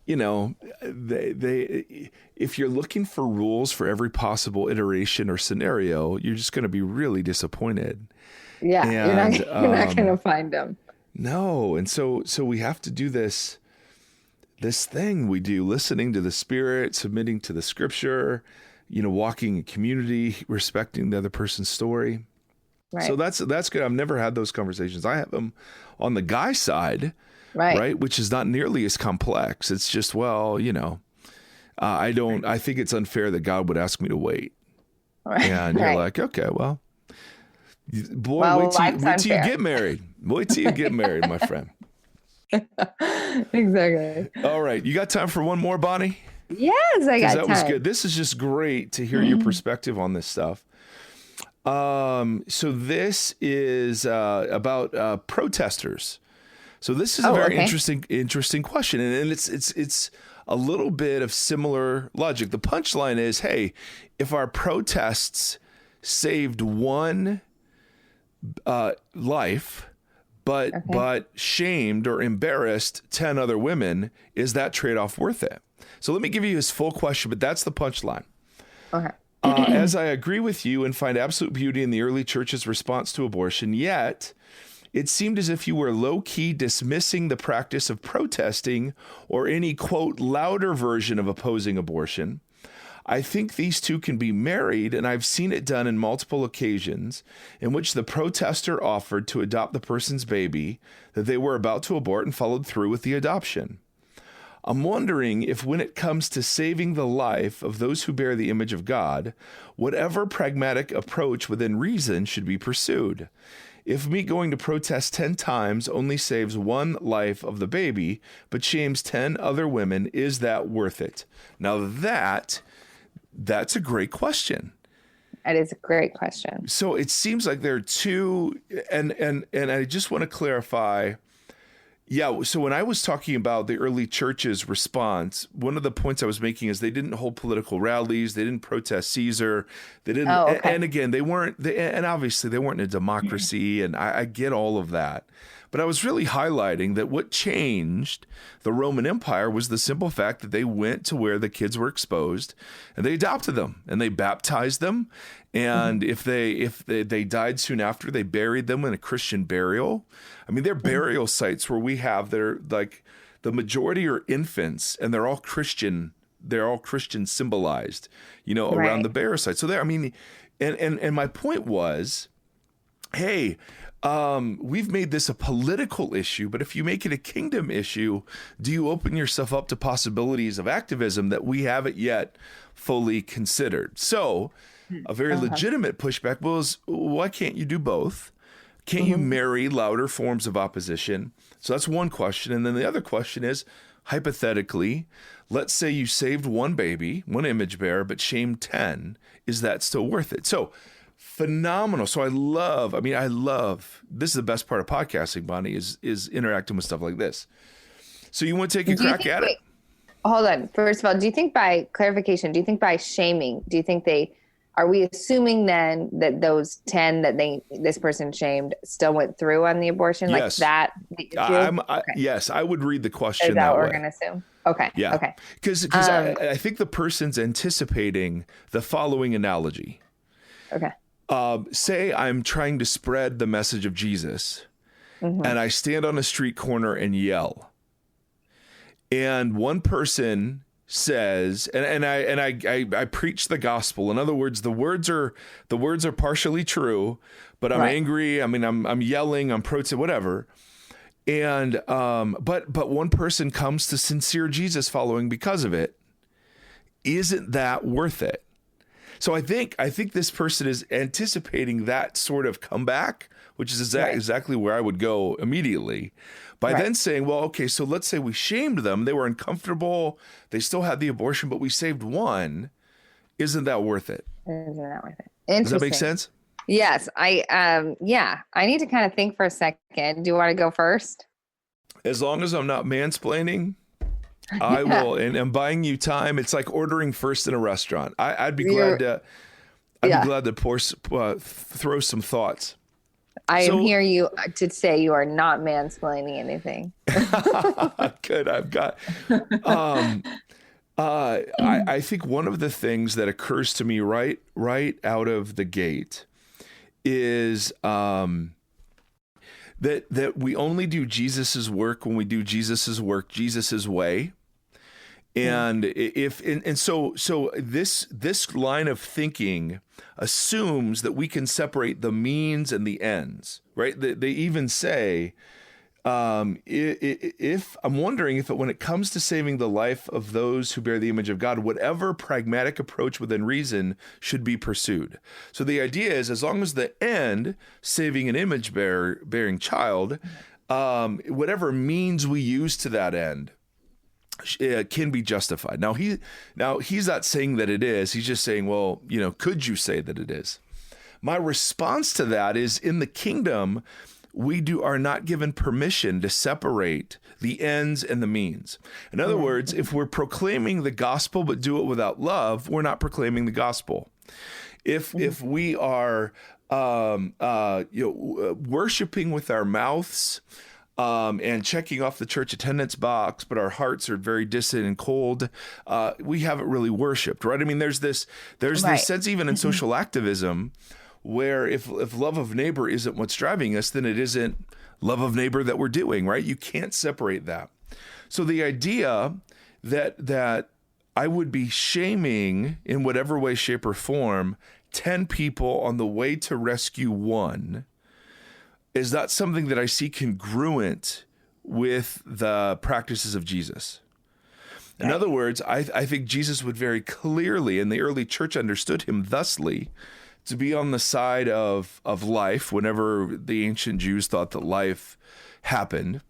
you know, they if you're looking for rules for every possible iteration or scenario, you're just going to be really disappointed. Yeah. And, you're not going to find them. No. And so we have to do this thing we do, listening to the Spirit, submitting to the scripture, you know, walking in community, respecting the other person's story. Right. So that's good. I've never had those conversations. I have them on the guy side, right? Which is not nearly as complex. It's just, well, you know, I think it's unfair that God would ask me to wait. Right. And you're like, okay, well, boy, wait till you get married. Wait till you get married, my friend. Exactly. All right. You got time for one more, Bonnie? Yes, I got time. That was good. This is just great to hear your perspective on this stuff. So this is about protesters. So this is a very interesting question, and it's a little bit of similar logic. The punchline is, hey, if our protests saved one life, but shamed or embarrassed 10 other women, is that trade-off worth it? So let me give you his full question, but that's the punchline. Okay. As I agree with you and find absolute beauty in the early church's response to abortion, yet it seemed as if you were low-key dismissing the practice of protesting or any, quote, louder version of opposing abortion. I think these two can be married, and I've seen it done in multiple occasions in which the protester offered to adopt the person's baby that they were about to abort and followed through with the adoption. I'm wondering if when it comes to saving the life of those who bear the image of God, whatever pragmatic approach within reason should be pursued. If me going to protest 10 times only saves one life of the baby, but shames 10 other women, is that worth it? Now that's a great question. That is a great question. So it seems like there are two, and I just want to clarify. Yeah, so when I was talking about the early church's response, one of the points I was making is they didn't hold political rallies, they didn't protest Caesar, they didn't, and again, and obviously they weren't in a democracy, and I get all of that. But I was really highlighting that what changed the Roman Empire was the simple fact that they went to where the kids were exposed and they adopted them and they baptized them. And if they died soon after, they buried them in a Christian burial. I mean, they're burial sites where we have, they're like, the majority are infants and they're all Christian. They're all Christian symbolized, around the burial site. So there, I mean, and my point was, hey, we've made this a political issue, but if you make it a kingdom issue, do you open yourself up to possibilities of activism that we haven't yet fully considered? So a very legitimate pushback was, why can't you do both? Can't you marry louder forms of opposition? So that's one question. And then the other question is, hypothetically, let's say you saved one baby, one image bearer, but shamed 10. Is that still worth it? So phenomenal. So I love, this is the best part of podcasting, Bonnie, is interacting with stuff like this. So you want to take a crack at it? Hold on. First of all, do you think by shaming, are we assuming then that those 10 that this person shamed still went through on the abortion? Yes. Like that? Yes, I would read the question is that that what way. we're going to assume? Okay. Yeah. Okay. Because I think the person's anticipating the following analogy. Okay. Say I'm trying to spread the message of Jesus and I stand on a street corner and yell. And one person says, and I preach the gospel. In other words, the words are partially true, but I'm angry. I mean, I'm yelling, I'm protesting, whatever. And but one person comes to sincere Jesus following because of it. Isn't that worth it? So I think this person is anticipating that sort of comeback, which is exactly where I would go immediately, by then saying, well, okay, so let's say we shamed them. They were uncomfortable. They still had the abortion, but we saved one. Isn't that worth it? Isn't that worth it? Does that make sense? Yes. I need to kind of think for a second. Do you want to go first? As long as I'm not mansplaining, I will, and I'm buying you time. It's like ordering first in a restaurant. I'd be glad to throw some thoughts. I am here to say you are not mansplaining anything. Good. I've got. I think one of the things that occurs to me right out of the gate is that we only do Jesus's work when we do Jesus's work Jesus's way. And so this line of thinking assumes that we can separate the means and the ends, right? They even say, if I'm wondering if when it comes to saving the life of those who bear the image of God, whatever pragmatic approach within reason should be pursued. So the idea is, as long as the end, saving an image bearing child, whatever means we use to that end, can be justified. Now he's not saying that it is. He's just saying, well, could you say that it is? My response to that is, in the kingdom, we are not given permission to separate the ends and the means. In other words, if we're proclaiming the gospel but do it without love, we're not proclaiming the gospel. if we are worshiping with our mouths, and checking off the church attendance box, but our hearts are very distant and cold, we haven't really worshiped, right? I mean, there's this sense even in social activism where if love of neighbor isn't what's driving us, then it isn't love of neighbor that we're doing, right? You can't separate that. So the idea that I would be shaming in whatever way, shape, or form 10 people on the way to rescue one is not something that I see congruent with the practices of Jesus. In other words, I think Jesus would very clearly, and the early church understood him thusly, to be on the side of life whenever the ancient Jews thought that life happened.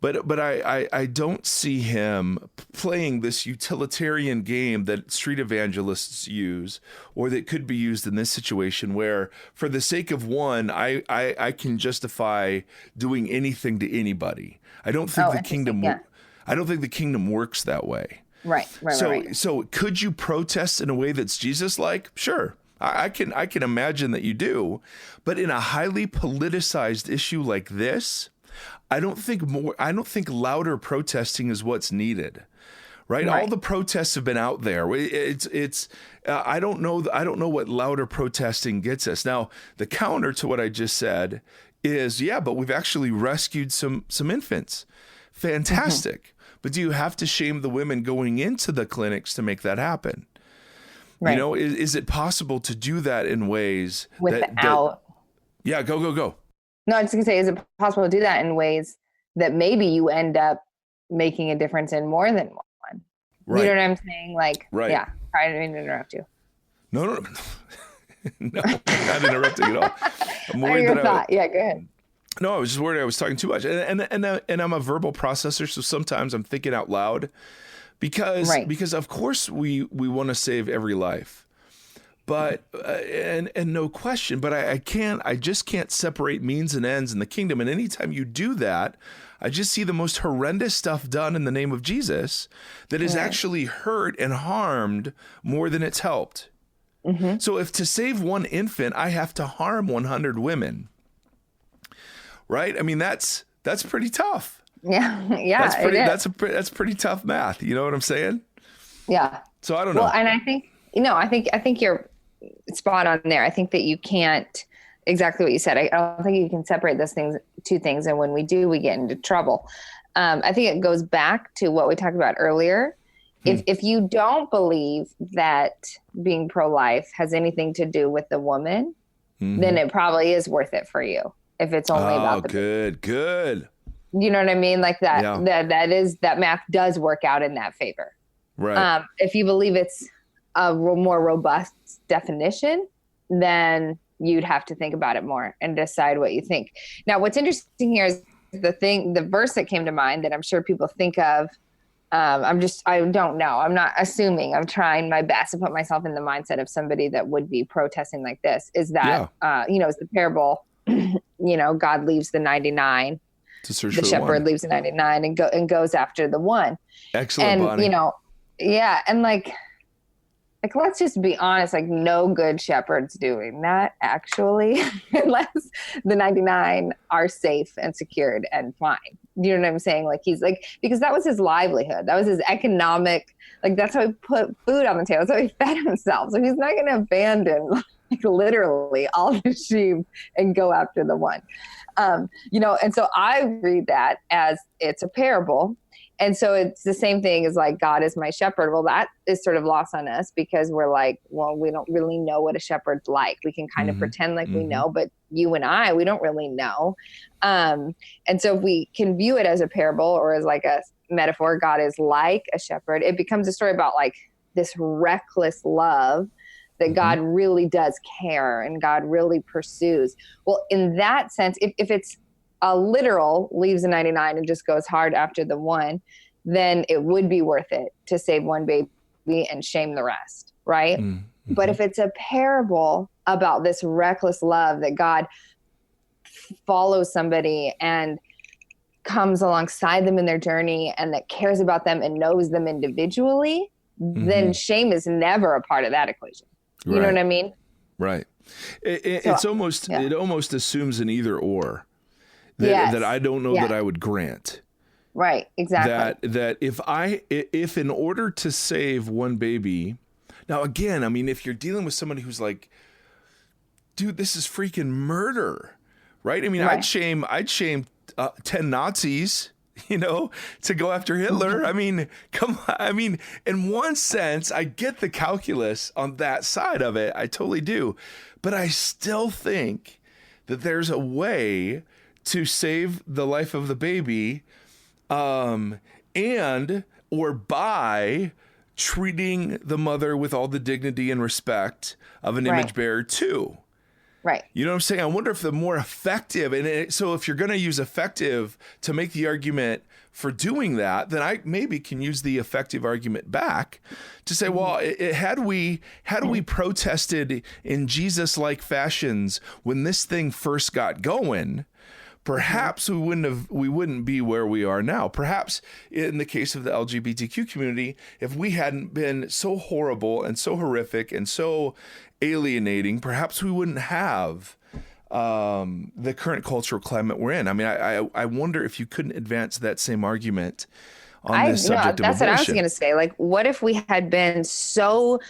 But I don't see him playing this utilitarian game that street evangelists use, or that could be used in this situation where, for the sake of one, I can justify doing anything to anybody. I don't think the kingdom. Yeah. I don't think the kingdom works that way. Right. So could you protest in a way that's Jesus-like? Sure. I can imagine that you do, but in a highly politicized issue like this, I don't think louder protesting is what's needed, right? All the protests have been out there. I don't know what louder protesting gets us. Now, the counter to what I just said is, but we've actually rescued some infants. Fantastic. Mm-hmm. But do you have to shame the women going into the clinics to make that happen? Right. Is it possible to do that in ways without? Yeah, go. No, I was going to say, is it possible to do that in ways that maybe you end up making a difference in more than one? Right. You know what I'm saying? Like, right. Yeah, I didn't interrupt you. No, not interrupting at all. I'm worried Yeah, go ahead. No, I was just worried I was talking too much. And I'm a verbal processor, so sometimes I'm thinking out loud because of course we want to save every life. But and no question, but I just can't separate means and ends in the kingdom. And anytime you do that, I just see the most horrendous stuff done in the name of Jesus that is actually hurt and harmed more than it's helped. Mm-hmm. So if to save one infant, I have to harm 100 women, right? I mean, that's pretty tough. Yeah. That's pretty tough math. You know what I'm saying? Yeah. So I don't know. Well, and I think you're spot on there. I think that you can't, exactly what you said. I don't think you can separate those two things. And when we do, we get into trouble. I think it goes back to what we talked about earlier. If you don't believe that being pro-life has anything to do with the woman, then it probably is worth it for you. If it's only about the good. You know what I mean? Like that, that math does work out in that favor. Right. If you believe it's a more robust definition, then you'd have to think about it more and decide what you think. Now, what's interesting here is the verse that came to mind that I'm sure people think of. I don't know. I'm not assuming. I'm trying my best to put myself in the mindset of somebody that would be protesting like this. Is that, it's the parable, God leaves the 99. To search the for shepherd one. leaves the 99 and goes after the one. Excellent, and, Bonnie. And like, let's just be honest, like no good shepherd's doing that actually, unless the 99 are safe and secured and fine. You know what I'm saying? Like he's like, because that was his livelihood. That was his economic, like that's how he put food on the table. That's how he fed himself. So he's not going to abandon like literally all the sheep and go after the one. And so I read that as it's a parable. And so it's the same thing as like, God is my shepherd. Well, that is sort of lost on us because we're like, well, we don't really know what a shepherd's like. We can kind of pretend like we know, but you and I, we don't really know. And so if we can view it as a parable or as like a metaphor, God is like a shepherd, it becomes a story about like this reckless love that God really does care and God really pursues. Well, in that sense, if it's a literal leaves the 99 and just goes hard after the one, then it would be worth it to save one baby and shame the rest, right? Mm-hmm. But if it's a parable about this reckless love that God follows somebody and comes alongside them in their journey and that cares about them and knows them individually, then shame is never a part of that equation. You know what I mean? Right. It almost assumes an either or that I don't know that I would grant. Right. Exactly. That if in order to save one baby, now again, I mean, if you're dealing with somebody who's like, dude, this is freaking murder, right? I mean, I'd shame 10 Nazis, to go after Hitler. I mean, come on. I mean, in one sense, I get the calculus on that side of it. I totally do. But I still think that there's a way to save the life of the baby, or by treating the mother with all the dignity and respect of an image bearer too. Right. You know what I'm saying? I wonder if the more effective, so if you're going to use effective to make the argument for doing that, then I maybe can use the effective argument back to say, well, had we protested in Jesus-like fashions when this thing first got going, perhaps we wouldn't be where we are now. Perhaps in the case of the LGBTQ community, if we hadn't been so horrible and so horrific and so alienating, perhaps we wouldn't have the current cultural climate we're in. I mean, I wonder if you couldn't advance that same argument on this subject of abortion. That's what I was going to say. Like, what if we had been so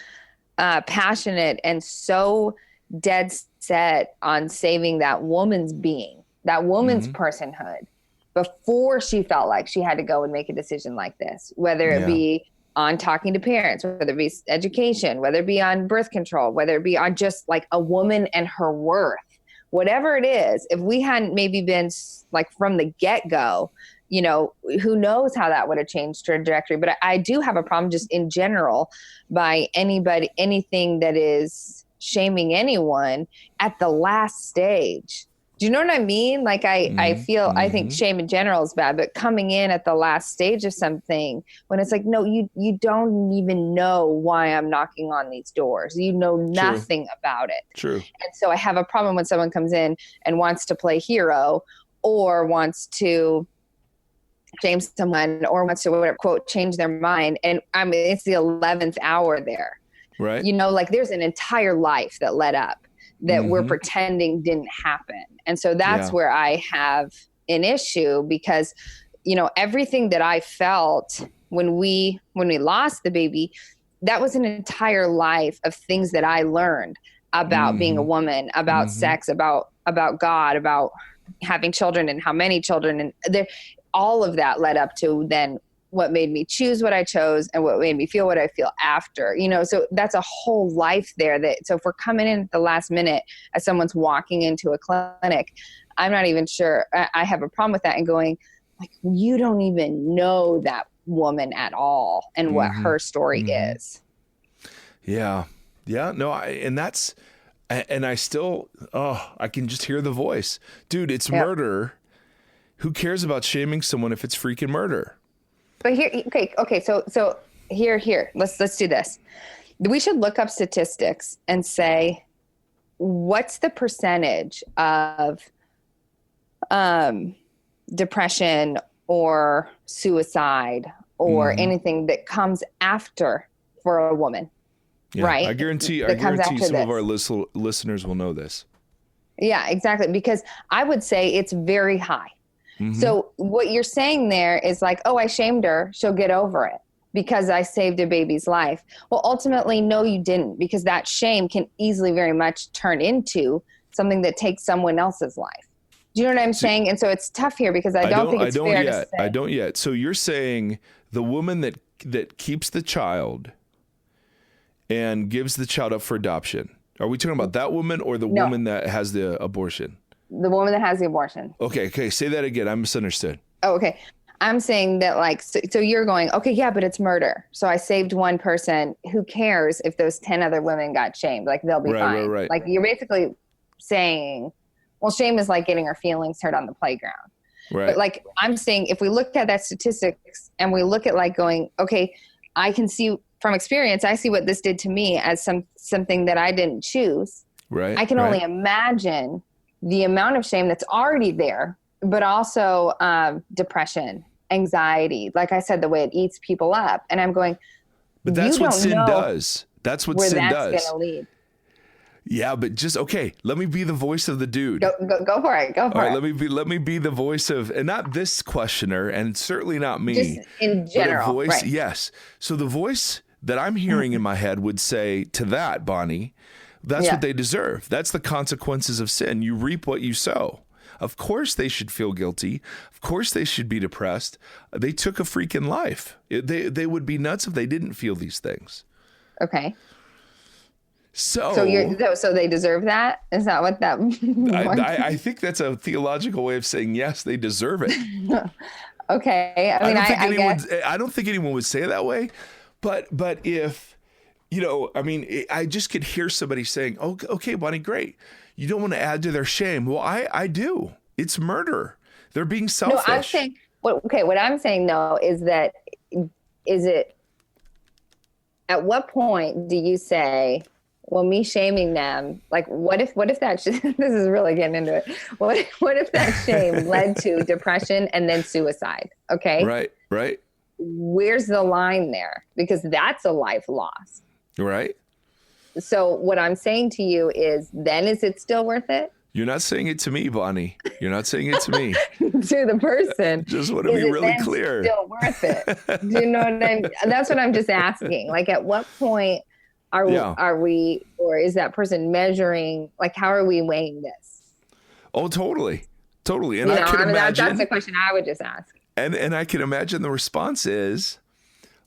passionate and so dead set on saving that woman's being, that woman's personhood, before she felt like she had to go and make a decision like this, whether it be on talking to parents, whether it be education, whether it be on birth control, whether it be on just like a woman and her worth, whatever it is. If we hadn't maybe been like from the get-go, who knows how that would have changed trajectory. But I do have a problem just in general by anything that is shaming anyone at the last stage. Do you know what I mean? Like I think shame in general is bad, but coming in at the last stage of something when it's like, no, you don't even know why I'm knocking on these doors. You know nothing about it. True. And so I have a problem when someone comes in and wants to play hero or wants to shame someone or wants to, whatever, quote, change their mind. And I mean, it's the 11th hour there. Right. Like there's an entire life that led up that we're pretending didn't happen. And so that's where I have an issue because, everything that I felt when we lost the baby, that was an entire life of things that I learned about being a woman, about sex, about God, about having children and how many children. And all of that led up to then what made me choose what I chose and what made me feel what I feel after, so that's a whole life there so if we're coming in at the last minute as someone's walking into a clinic, I'm not even sure I have a problem with that and going like, you don't even know that woman at all and what her story is. Yeah. Yeah. No, I still, I can just hear the voice, dude, it's murder. Who cares about shaming someone if it's freaking murder? But here, okay. So here, let's do this. We should look up statistics and say, what's the percentage of depression or suicide or anything that comes after for a woman, right? I guarantee some of our listeners will know this. Yeah, exactly. Because I would say it's very high. So what you're saying there is like, oh, I shamed her. She'll get over it because I saved a baby's life. Well, ultimately, no, you didn't, because that shame can easily very much turn into something that takes someone else's life. Do you know what I'm saying? And so it's tough here because I don't think it's fair to say. I don't yet. So you're saying the woman that keeps the child and gives the child up for adoption. Are we talking about that woman or the woman that has the abortion? The woman that has the abortion. Okay. Say that again. I misunderstood. Oh, okay. I'm saying that like, so you're going, okay, yeah, but it's murder. So I saved one person. Who cares if those 10 other women got shamed? Like they'll be fine. Right. Like you're basically saying, well, shame is like getting our feelings hurt on the playground. Right. But like, I'm saying if we look at that statistics and we look at like going, okay, I can see from experience, I see what this did to me as something that I didn't choose. Right. I can only imagine the amount of shame that's already there, but also depression, anxiety. Like I said, the way it eats people up. And I'm going, but that's what sin does. That's what sin does. Where that's going to lead. Yeah, but just okay. Let me be the voice of the dude. Go for it. Go for it. Let me be the voice of, and not this questioner, and certainly not me. Just in general, but a voice, right? Yes. So the voice that I'm hearing in my head would say to that, Bonnie, that's what they deserve. That's the consequences of sin. You reap what you sow. Of course they should feel guilty. Of course they should be depressed. They took a freaking life. They would be nuts if they didn't feel these things. Okay. So they deserve that? Is that what that? I think that's a theological way of saying yes, they deserve it. Okay. I mean, I don't think anyone would say it that way, but if, I mean, I just could hear somebody saying, "Oh, okay, Bonnie, great. You don't want to add to their shame." Well, I do. It's murder. They're being selfish. No, I'm saying, what I'm saying though is that, at what point do you say, well, me shaming them, like, what if that, this is really getting into it. What if that shame led to depression and then suicide? Okay. Right. Where's the line there? Because that's a life lost. Right. So what I'm saying to you is, then is it still worth it? You're not saying it to me, Bonnie. You're not saying it to me. To the person. Just want to be really clear. Still worth it? Do you know what I mean? That's what I'm just asking. Like, at what point are we, or is that person measuring? Like, how are we weighing this? Oh, totally. And I can imagine. That's the question I would just ask. And I can imagine the response is,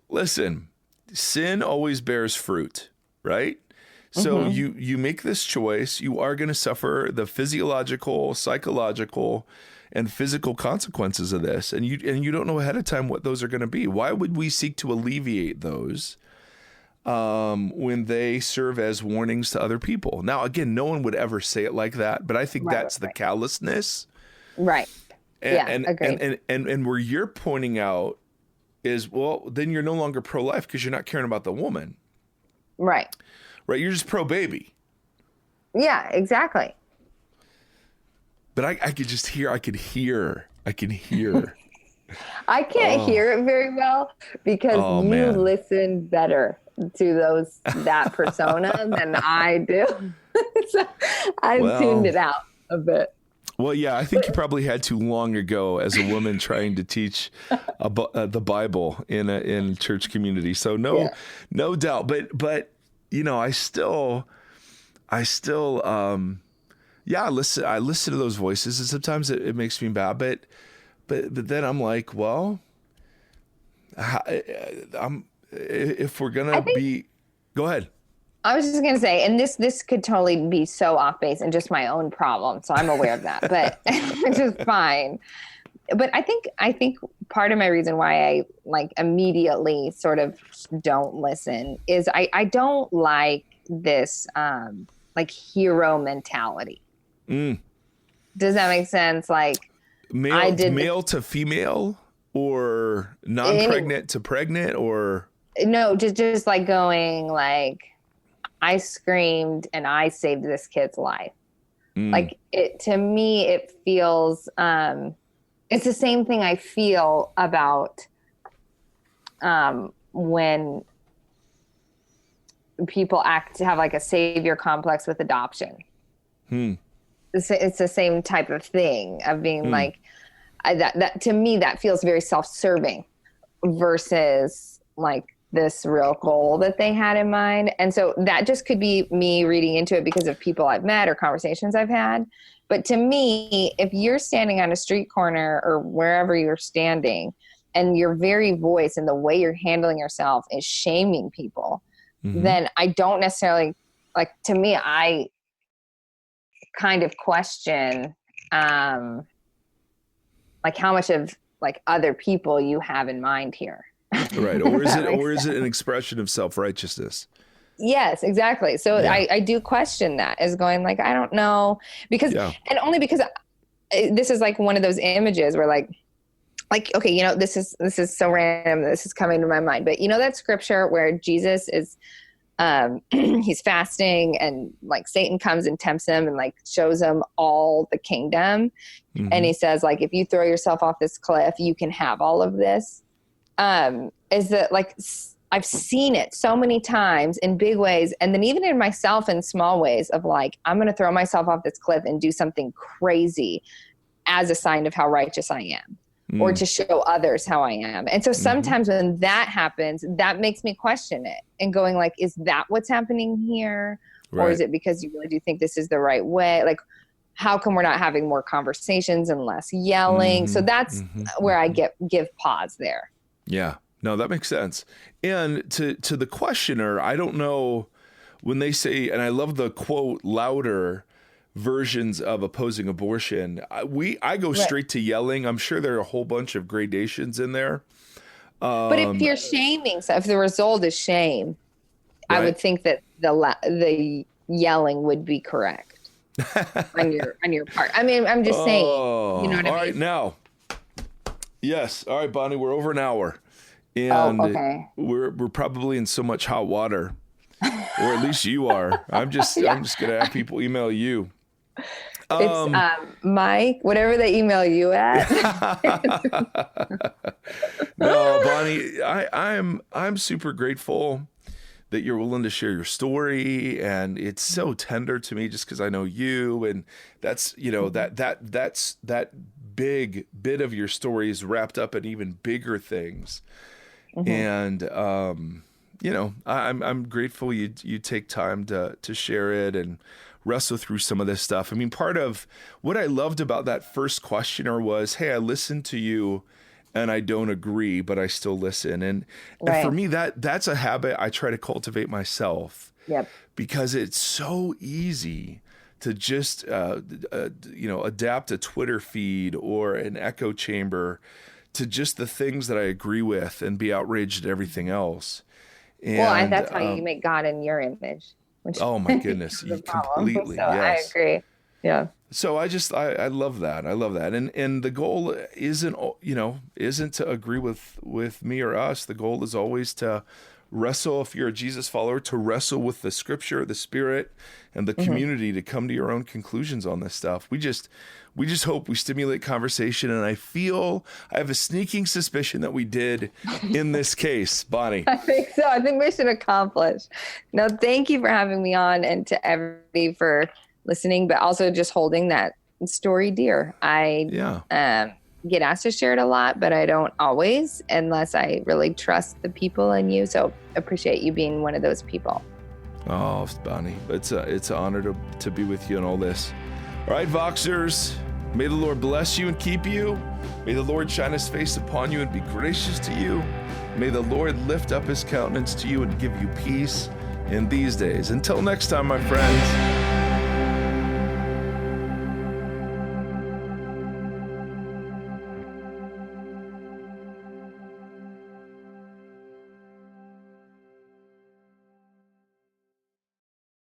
listen, sin always bears fruit, right? So you make this choice, you are going to suffer the physiological, psychological, and physical consequences of this. And you don't know ahead of time what those are going to be. Why would we seek to alleviate those when they serve as warnings to other people? Now, again, no one would ever say it like that, but I think that's the callousness. Right. Agreed. And where you're pointing out is, well, then you're no longer pro-life because you're not caring about the woman. Right. Right, you're just pro-baby. Yeah, exactly. But I could just hear. I can hear. I can't hear it very well because you listen better to that persona than I do. So I've tuned it out a bit. Well, yeah, I think you probably had to long ago as a woman trying to teach the Bible in church community. So no doubt. But I still listen. I listen to those voices, and sometimes it makes me bad. But then I'm like, well, if we're gonna be, go ahead. I was just gonna say, and this could totally be so off base and just my own problem, so I'm aware of that, but which is fine. But I think part of my reason why I like immediately sort of don't listen is I don't like this like hero mentality. Does that make sense? Like male to female, or non-pregnant to pregnant, or no, just like going like, I screamed and I saved this kid's life. Like to me, it feels it's the same thing I feel about when people have like a savior complex with adoption. It's the same type of thing of being like, that to me, that feels very self-serving versus like this real goal that they had in mind. And so that just could be me reading into it because of people I've met or conversations I've had. But to me, if you're standing on a street corner or wherever you're standing and your very voice and the way you're handling yourself is shaming people, then I don't necessarily, like, to me, I kind of question like how much of like other people you have in mind here. Right. Or is it an expression of self-righteousness? Yes, exactly. So I do question that as going like, I don't know, because, and only because this is like one of those images where like, okay, this is so random. This is coming to my mind, but that scripture where Jesus is, he's fasting and like Satan comes and tempts him and like shows him all the kingdom. And he says like, if you throw yourself off this cliff, you can have all of this. Is that like, I've seen it so many times in big ways. And then even in myself in small ways of like, I'm going to throw myself off this cliff and do something crazy as a sign of how righteous I am. Or to show others how I am. And so sometimes when that happens, that makes me question it and going like, is that what's happening here? Right. Or is it because you really do think this is the right way? Like, how come we're not having more conversations and less yelling? So that's where I give pause there. Yeah, no, that makes sense. And to the questioner, I don't know when they say, and I love the quote, louder versions of opposing abortion. I go straight to yelling. I'm sure there are a whole bunch of gradations in there. But if you're shaming, so if the result is shame, I would think that the yelling would be correct on your part. I mean, I'm just saying. You know what I mean? All right, now. Yes. All right, Bonnie, we're over an hour. And okay. we're probably in so much hot water. Or at least you are. I'm just gonna have people email you. It's Mike, whatever they email you at. No, Bonnie, I'm super grateful that you're willing to share your story, and it's so tender to me just because I know you, and that's that big bit of your story is wrapped up in even bigger things, and I'm grateful you take time to share it and wrestle through some of this stuff. I mean, part of what I loved about that first questioner was, hey, I listened to you and I don't agree, but I still listen. And for me, that's a habit I try to cultivate myself. Yep. Because it's so easy to just, adapt a Twitter feed or an echo chamber to just the things that I agree with and be outraged at everything else. And, that's how you make God in your image. Oh my goodness, completely. So yes. I agree. Yeah. So I love that. I love that. And the goal isn't to agree with me or us. The goal is always to wrestle, if you're a Jesus follower, to wrestle with the scripture, the spirit, and the community to come to your own conclusions on this stuff. We just hope we stimulate conversation, and I have a sneaking suspicion that we did in this case, Bonnie. I think so. I think mission accomplished. No, thank you for having me on, and to everybody for listening, but also just holding that story dear. I get asked to share it a lot, but I don't always, unless I really trust the people and you. So appreciate you being one of those people. Oh, Bonnie, it's an honor to be with you in all this. All right, Voxers, may the Lord bless you and keep you. May the Lord shine his face upon you and be gracious to you. May the Lord lift up his countenance to you and give you peace in these days. Until next time, my friends.